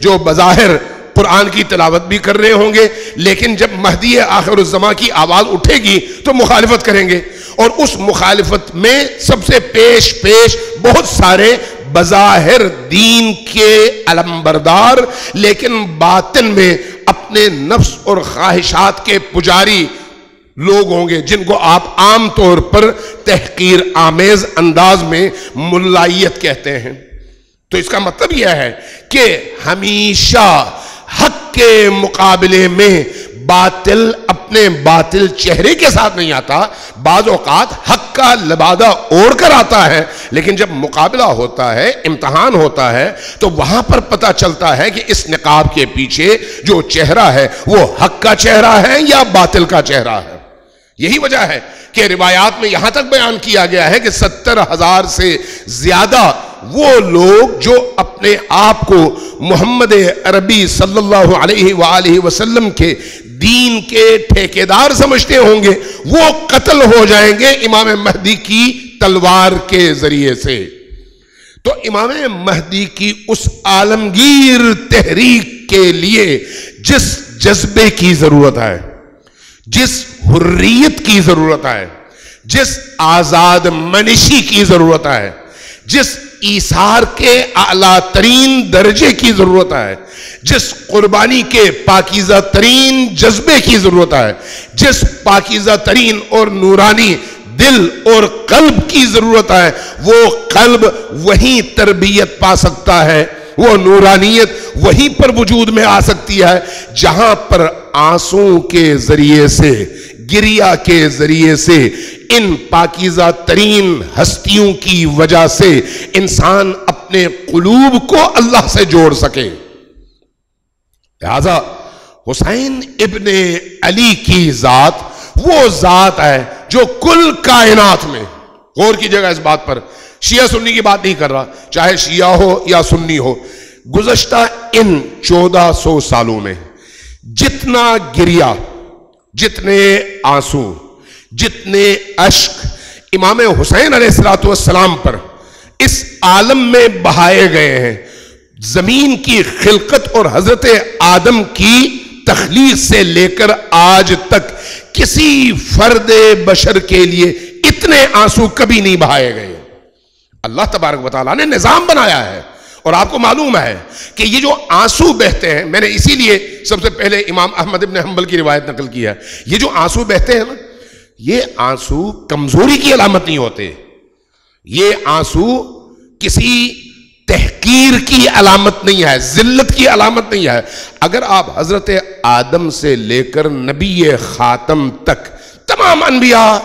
جو بظاہر قرآن کی تلاوت بھی کر رہے ہوں گے، لیکن جب مہدی آخر الزمان کی آواز اٹھے گی تو مخالفت کریں گے، اور اس مخالفت میں سب سے پیش بہت سارے بظاہر دین کے علمبردار لیکن باطن میں اپنے نفس اور خواہشات کے پجاری لوگ ہوں گے، جن کو آپ عام طور پر تحقیر آمیز انداز میں ملائیت کہتے ہیں۔ تو اس کا مطلب یہ ہے کہ ہمیشہ حق کے مقابلے میں باطل اپنے باطل چہرے کے ساتھ نہیں آتا، بعض اوقات حق کا لبادہ اوڑھ کر آتا ہے، لیکن جب مقابلہ ہوتا ہے، امتحان ہوتا ہے، تو وہاں پر پتہ چلتا ہے کہ اس نقاب کے پیچھے جو چہرہ ہے وہ حق کا چہرہ ہے یا باطل کا چہرہ ہے۔ یہی وجہ ہے کہ روایات میں یہاں تک بیان کیا گیا ہے کہ 70,000 سے زیادہ وہ لوگ جو اپنے آپ کو محمد عربی صلی اللہ علیہ وآلہ وسلم کے دین کے ٹھیکیدار سمجھتے ہوں گے، وہ قتل ہو جائیں گے امام مہدی کی تلوار کے ذریعے سے۔ تو امام مہدی کی اس عالمگیر تحریک کے لیے جس جذبے کی ضرورت ہے، جس حریت کی ضرورت ہے، جس آزاد منشی کی ضرورت ہے، جس ایثار کے اعلیٰ ترین درجے کی ضرورت ہے، جس قربانی کے پاکیزہ ترین جذبے کی ضرورت ہے، جس پاکیزہ ترین اور نورانی دل اور قلب کی ضرورت ہے، وہ قلب وہیں تربیت پا سکتا ہے، وہ نورانیت وہیں پر وجود میں آ سکتی ہے جہاں پر آنسوں کے ذریعے سے، گریہ کے ذریعے سے، ان پاکیزہ ترین ہستیوں کی وجہ سے انسان اپنے قلوب کو اللہ سے جوڑ سکے۔ لہذا حسین ابن علی کی ذات وہ ذات ہے جو کل کائنات میں، غور کیجئے گا اس بات پر، شیعہ سنی کی بات نہیں کر رہا، چاہے شیعہ ہو یا سنی ہو، گزشتہ ان 1400 سالوں میں جتنا گریہ، جتنے آنسو، جتنے اشک امام حسین علیہ السلام پر اس عالم میں بہائے گئے ہیں، زمین کی خلقت اور حضرت آدم کی تخلیق سے لے کر آج تک کسی فرد بشر کے لیے اتنے آنسو کبھی نہیں بہائے گئے۔ اللہ تبارک و تعالیٰ نے نظام بنایا ہے، اور آپ کو معلوم ہے کہ یہ جو آنسو بہتے ہیں، میں نے اسی لیے سب سے پہلے امام احمد ابن حنبل کی روایت نقل کی ہے، یہ جو آنسو بہتے ہیں نا، یہ آنسو کمزوری کی علامت نہیں ہوتے، یہ آنسو کسی تحقیر کی علامت نہیں ہے، ذلت کی علامت نہیں ہے۔ اگر آپ حضرت آدم سے لے کر نبی خاتم تک تمام انبیاء،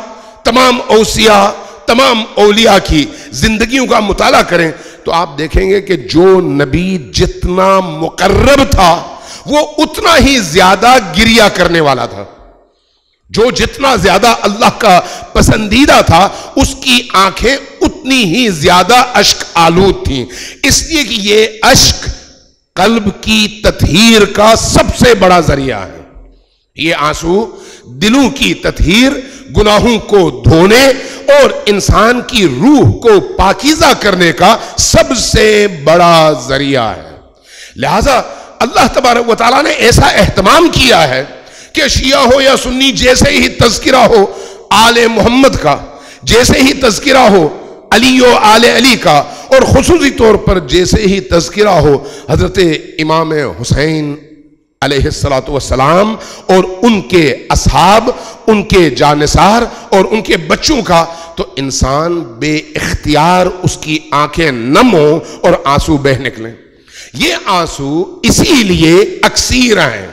تمام اوصیاء، تمام اولیاء کی زندگیوں کا مطالعہ کریں تو آپ دیکھیں گے کہ جو نبی جتنا مقرب تھا وہ اتنا ہی زیادہ گریہ کرنے والا تھا، جو جتنا زیادہ اللہ کا پسندیدہ تھا اس کی آنکھیں اتنی ہی زیادہ اشک آلود تھیں، اس لیے کہ یہ اشک قلب کی تطہیر کا سب سے بڑا ذریعہ ہے۔ یہ آنسو دلوں کی تطہیر، گناہوں کو دھونے اور انسان کی روح کو پاکیزہ کرنے کا سب سے بڑا ذریعہ ہے۔ لہذا اللہ تبارک و تعالیٰ نے ایسا اہتمام کیا ہے کہ شیعہ ہو یا سنی، جیسے ہی تذکرہ ہو آل محمد کا، جیسے ہی تذکرہ ہو علی و آل علی کا، اور خصوصی طور پر جیسے ہی تذکرہ ہو حضرت امام حسین علیہ السلام اور ان کے اصحاب، ان کے جانثار اور ان کے بچوں کا، تو انسان بے اختیار اس کی آنکھیں نم ہوں اور آنسو بہ نکلیں۔ یہ آنسو اسی لیے اکسیر ہیں،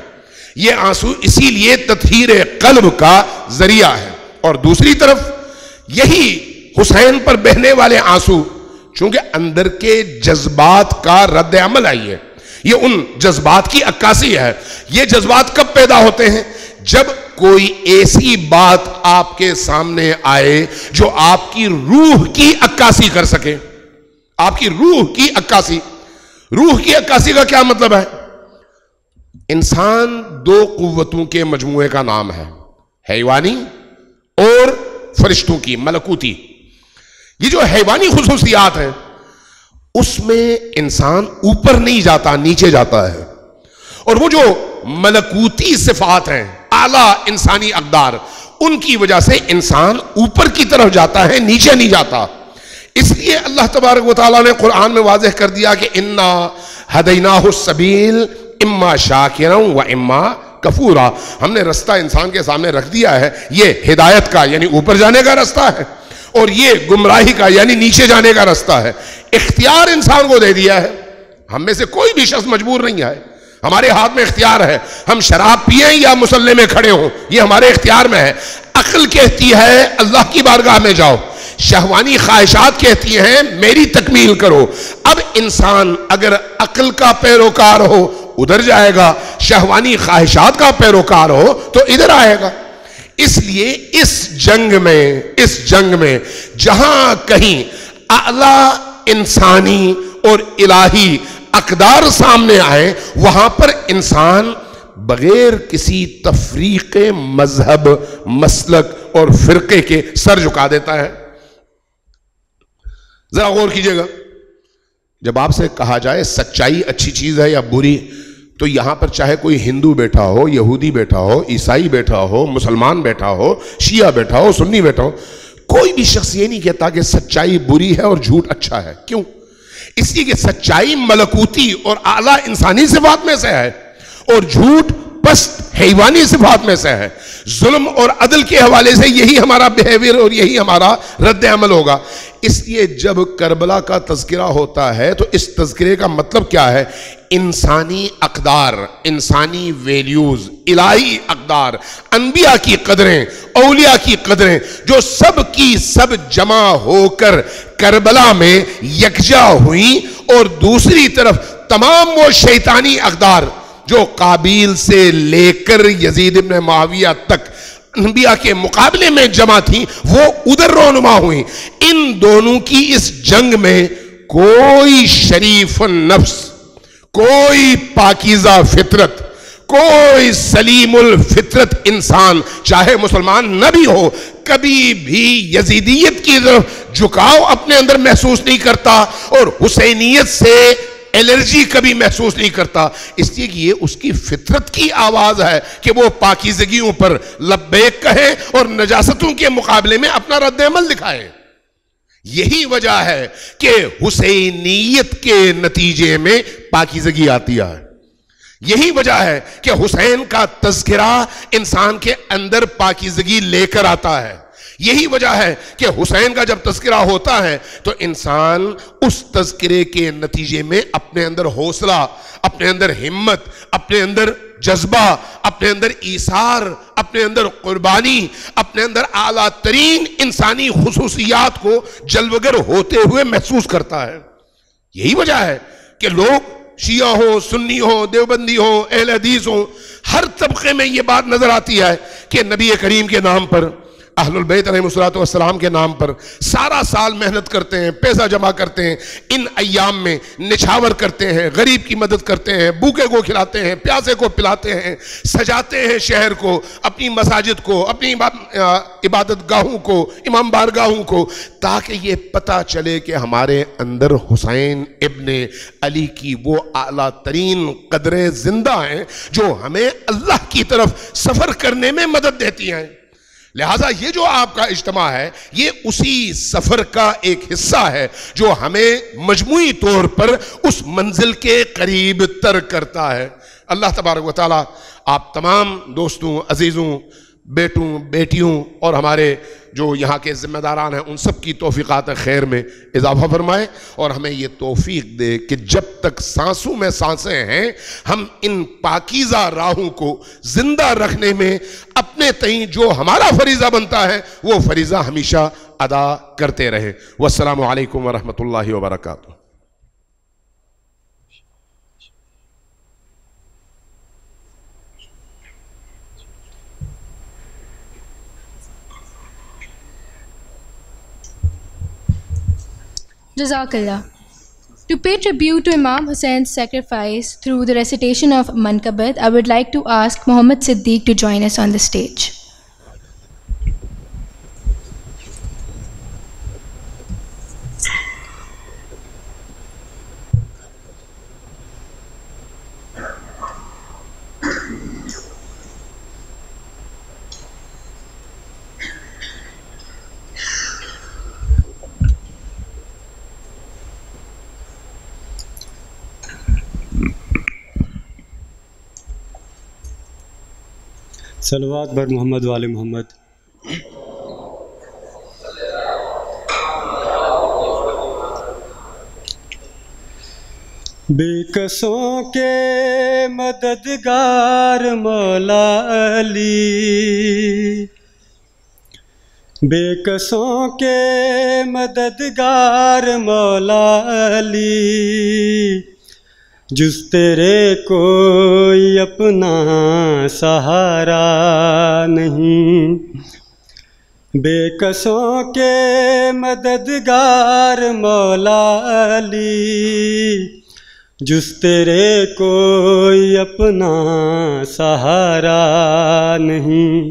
یہ آنسو اسی لیے تطہیر قلب کا ذریعہ ہے۔ اور دوسری طرف یہی حسین پر بہنے والے آنسو چونکہ اندر کے جذبات کا رد عمل آئی ہے، یہ ان جذبات کی عکاسی ہے۔ یہ جذبات کب پیدا ہوتے ہیں؟ جب کوئی ایسی بات آپ کے سامنے آئے جو آپ کی روح کی عکاسی کر سکے، آپ کی روح کی عکاسی۔ روح کی عکاسی کا کیا مطلب ہے؟ انسان دو قوتوں کے مجموعے کا نام ہے، حیوانی اور فرشتوں کی، ملکوتی۔ یہ جو حیوانی خصوصیات ہیں اس میں انسان اوپر نہیں جاتا، نیچے جاتا ہے. اور وہ جو ملکوتی صفات ہیں، اعلیٰ انسانی اقدار، ان کی وجہ سے انسان اوپر کی طرف جاتا ہے، نیچے نہیں جاتا. اس لیے اللہ تبارک و تعالیٰ نے قرآن میں واضح کر دیا کہ انا ہدیناہ السبیل اما شاکرا و اما کفورا. ہم نے رستہ انسان کے سامنے رکھ دیا ہے، یہ ہدایت کا یعنی اوپر جانے کا رستہ ہے، اور یہ گمراہی کا یعنی نیچے جانے کا رستہ ہے. اختیار انسان کو دے دیا ہے. ہم میں سے کوئی بھی شخص مجبور نہیں ہے، ہمارے ہاتھ میں اختیار ہے. ہم شراب پیئیں یا مصلی میں کھڑے ہوں، یہ ہمارے اختیار میں ہے. عقل کہتی ہے اللہ کی بارگاہ میں جاؤ، شہوانی خواہشات کہتی ہیں میری تکمیل کرو. اب انسان اگر عقل کا پیروکار ہو ادھر جائے گا، شہوانی خواہشات کا پیروکار ہو تو ادھر آئے گا. اس لیے اس جنگ میں جہاں کہیں اعلیٰ انسانی اور الہی اقدار سامنے آئے، وہاں پر انسان بغیر کسی تفریق مذہب، مسلک اور فرقے کے سر جھکا دیتا ہے. ذرا غور کیجئے گا، جب آپ سے کہا جائے سچائی اچھی چیز ہے یا بری، تو یہاں پر چاہے کوئی ہندو بیٹھا ہو، یہودی بیٹھا ہو، عیسائی بیٹھا ہو، مسلمان بیٹھا ہو، شیعہ بیٹھا ہو، سنی بیٹھا ہو، کوئی بھی شخص یہ نہیں کہتا کہ سچائی بری ہے اور جھوٹ اچھا ہے. کیوں؟ اس لیے کہ سچائی ملکوتی اور اعلیٰ انسانی صفات میں سے ہے، اور جھوٹ پست حیوانی صفات میں سے ہے. ظلم اور عدل کے حوالے سے یہی ہمارا بیہیویئر اور یہی ہمارا رد عمل ہوگا. اس لیے جب کربلا کا تذکرہ ہوتا ہے تو اس تذکرے کا مطلب کیا ہے؟ انسانی اقدار، انسانی ویلیوز، الہی اقدار، انبیاء کی قدریں، اولیاء کی قدریں، جو سب کی سب جمع ہو کر کربلا میں یکجا ہوئیں. اور دوسری طرف تمام وہ شیطانی اقدار جو قابیل سے لے کر یزید ابن معاویہ تک انبیاء کے مقابلے میں جمع تھیں، وہ ادھر رونما ہوئیں. ان دونوں کی اس جنگ میں کوئی شریف النفس، کوئی پاکیزہ فطرت، کوئی سلیم الفطرت انسان چاہے مسلمان نہ بھی ہو، کبھی بھی یزیدیت کی طرف جھکاؤ اپنے اندر محسوس نہیں کرتا اور حسینیت سے الرجی کبھی محسوس نہیں کرتا. اس لیے کہ یہ اس کی فطرت کی آواز ہے کہ وہ پاکیزگیوں پر لبیک کہے اور نجاستوں کے مقابلے میں اپنا رد عمل دکھائے. یہی وجہ ہے کہ حسینیت کے نتیجے میں پاکیزگی آتی ہے. یہی وجہ ہے کہ حسین کا تذکرہ انسان کے اندر پاکیزگی لے کر آتا ہے. یہی وجہ ہے کہ حسین کا جب تذکرہ ہوتا ہے تو انسان اس تذکرے کے نتیجے میں اپنے اندر حوصلہ، اپنے اندر ہمت، اپنے اندر جذبہ، اپنے اندر ایثار، اپنے اندر قربانی، اپنے اندر اعلیٰ ترین انسانی خصوصیات کو جلوگر ہوتے ہوئے محسوس کرتا ہے. یہی وجہ ہے کہ لوگ شیعہ ہو، سنی ہو، دیوبندی ہو، اہل حدیث ہو، ہر طبقے میں یہ بات نظر آتی ہے کہ نبی کریم کے نام پر، اہل البیت علیہ السلام کے نام پر سارا سال محنت کرتے ہیں، پیسہ جمع کرتے ہیں، ان ایام میں نچھاور کرتے ہیں، غریب کی مدد کرتے ہیں، بھوکے کو کھلاتے ہیں، پیاسے کو پلاتے ہیں، سجاتے ہیں شہر کو، اپنی مساجد کو، اپنی عبادت گاہوں کو، امام بارگاہوں کو، تاکہ یہ پتہ چلے کہ ہمارے اندر حسین ابن علی کی وہ اعلیٰ ترین قدریں زندہ ہیں جو ہمیں اللہ کی طرف سفر کرنے میں مدد دیتی ہیں. لہٰذا یہ جو آپ کا اجتماع ہے یہ اسی سفر کا ایک حصہ ہے جو ہمیں مجموعی طور پر اس منزل کے قریب تر کرتا ہے. اللہ تبارک و تعالیٰ آپ تمام دوستوں، عزیزوں، بیٹوں، بیٹیوں اور ہمارے جو یہاں کے ذمہ داران ہیں ان سب کی توفیقات خیر میں اضافہ فرمائے، اور ہمیں یہ توفیق دے کہ جب تک سانسوں میں سانسیں ہیں ہم ان پاکیزہ راہوں کو زندہ رکھنے میں اپنے تئیں جو ہمارا فریضہ بنتا ہے وہ فریضہ ہمیشہ ادا کرتے رہیں. والسلام علیکم ورحمۃ اللہ وبرکاتہ. Jazakallah. To pay tribute to Imam Hussein's sacrifice through the recitation of Manqabat, I would like to ask Muhammad Siddiq to join us on the stage. صلوات بر محمد وال محمد. بے کسوں کے مددگار مولا علی، بے کسوں کے مددگار مولا علی، جز تیرے کوئی اپنا سہارا نہیں. بے کسوں کے مددگار مولا علی، جز تیرے کوئی اپنا سہارا نہیں.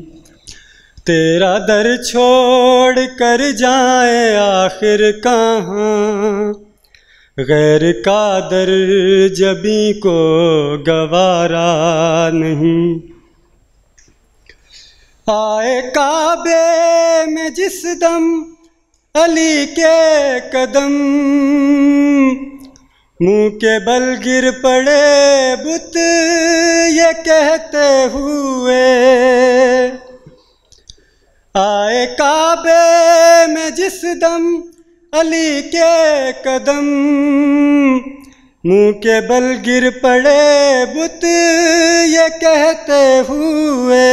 تیرا در چھوڑ کر جائیں آخر کہاں، غیر کا در جبیں کو گوارا نہیں. آئے کعبے میں جس دم علی کے قدم، منہ کے بل گر پڑے بت یہ کہتے ہوئے. آئے کعبے میں جس دم علی کے قدم، منہ کے بل گر پڑے بت یہ کہتے ہوئے.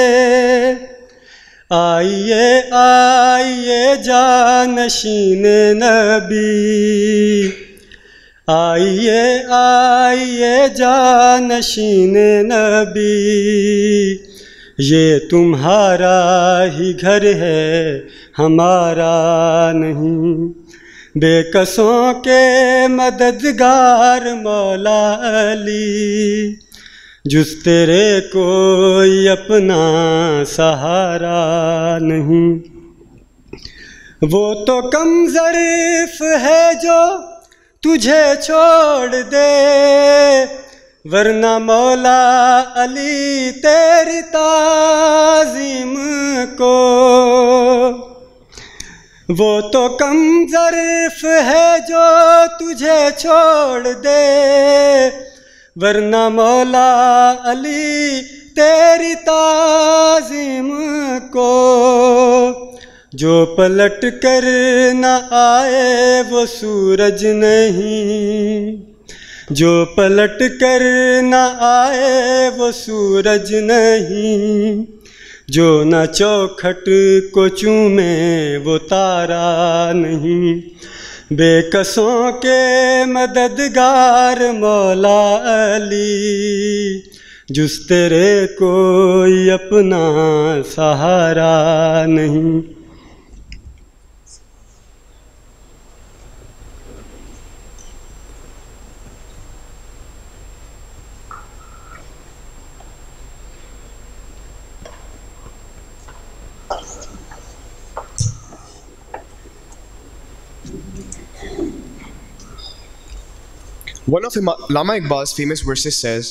آئیے آئیے جانشین نبی، آئیے آئیے جانشین نبی، یہ تمہارا ہی گھر ہے ہمارا نہیں. بے کسوں کے مددگار مولا علی، جز تیرے کوئی اپنا سہارا نہیں. وہ تو کم ظرف ہے جو تجھے چھوڑ دے، ورنہ مولا علی تیری تعظیم کو. وہ تو کم ظرف ہے جو تجھے چھوڑ دے، ورنہ مولا علی تیری تعظیم کو. جو پلٹ کر نہ آئے وہ سورج نہیں، جو پلٹ کر نہ آئے وہ سورج نہیں، جو نہ چوکھٹ کو چومے وہ تارا نہیں. بے کسوں کے مددگار مولا علی، جز تیرے کوئی اپنا سہارا نہیں. One of Allama Iqbal's famous verses says,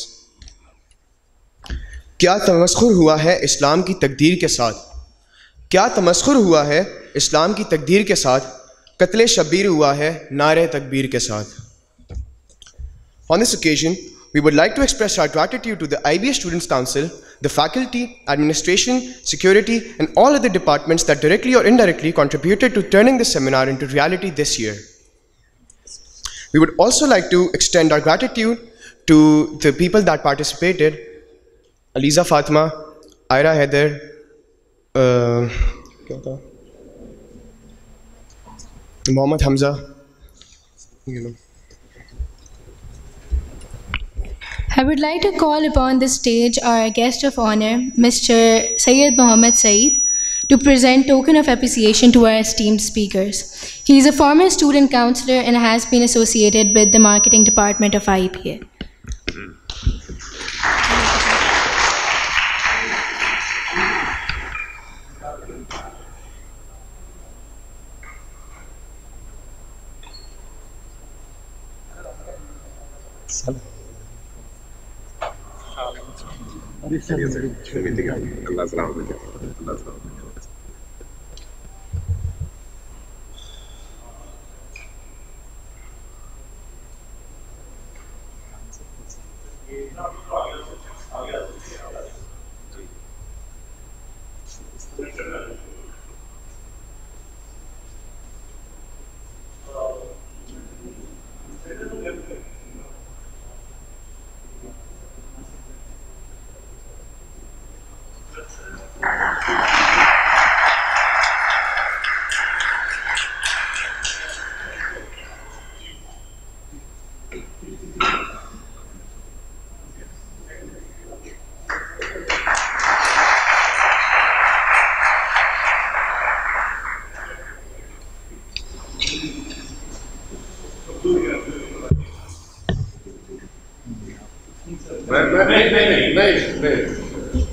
کیا تمسخر ہوا ہے اسلام کی تقدیر کے ساتھ، کیا تمسخر ہوا ہے اسلام کی تقدیر کے ساتھ، قتل شبیر ہوا ہے نعرہ تکبیر کے ساتھ. On this occasion, we would like to express our gratitude to the IBA Students' Council, the faculty, administration, security, and all other departments that directly or indirectly contributed to turning this seminar into reality this year. We would also like to extend our gratitude to the people that participated: Aliza Fatima, Aira Haider, Mohammad Hamza. I would like to call upon the stage our guest of honor, Mr. Sayyid Mohammed Saeed, to present token of appreciation to our esteemed speakers. He is a former student counselor and has been associated with the marketing department of IBA.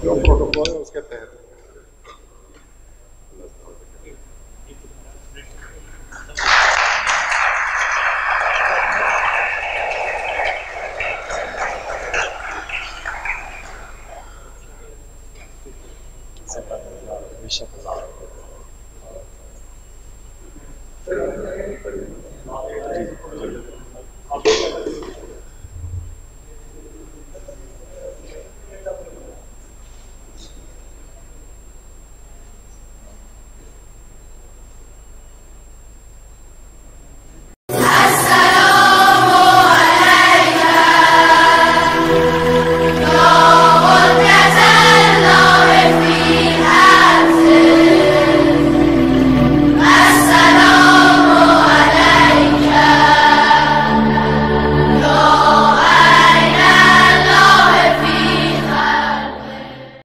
جو protocol ہے اس کے تحت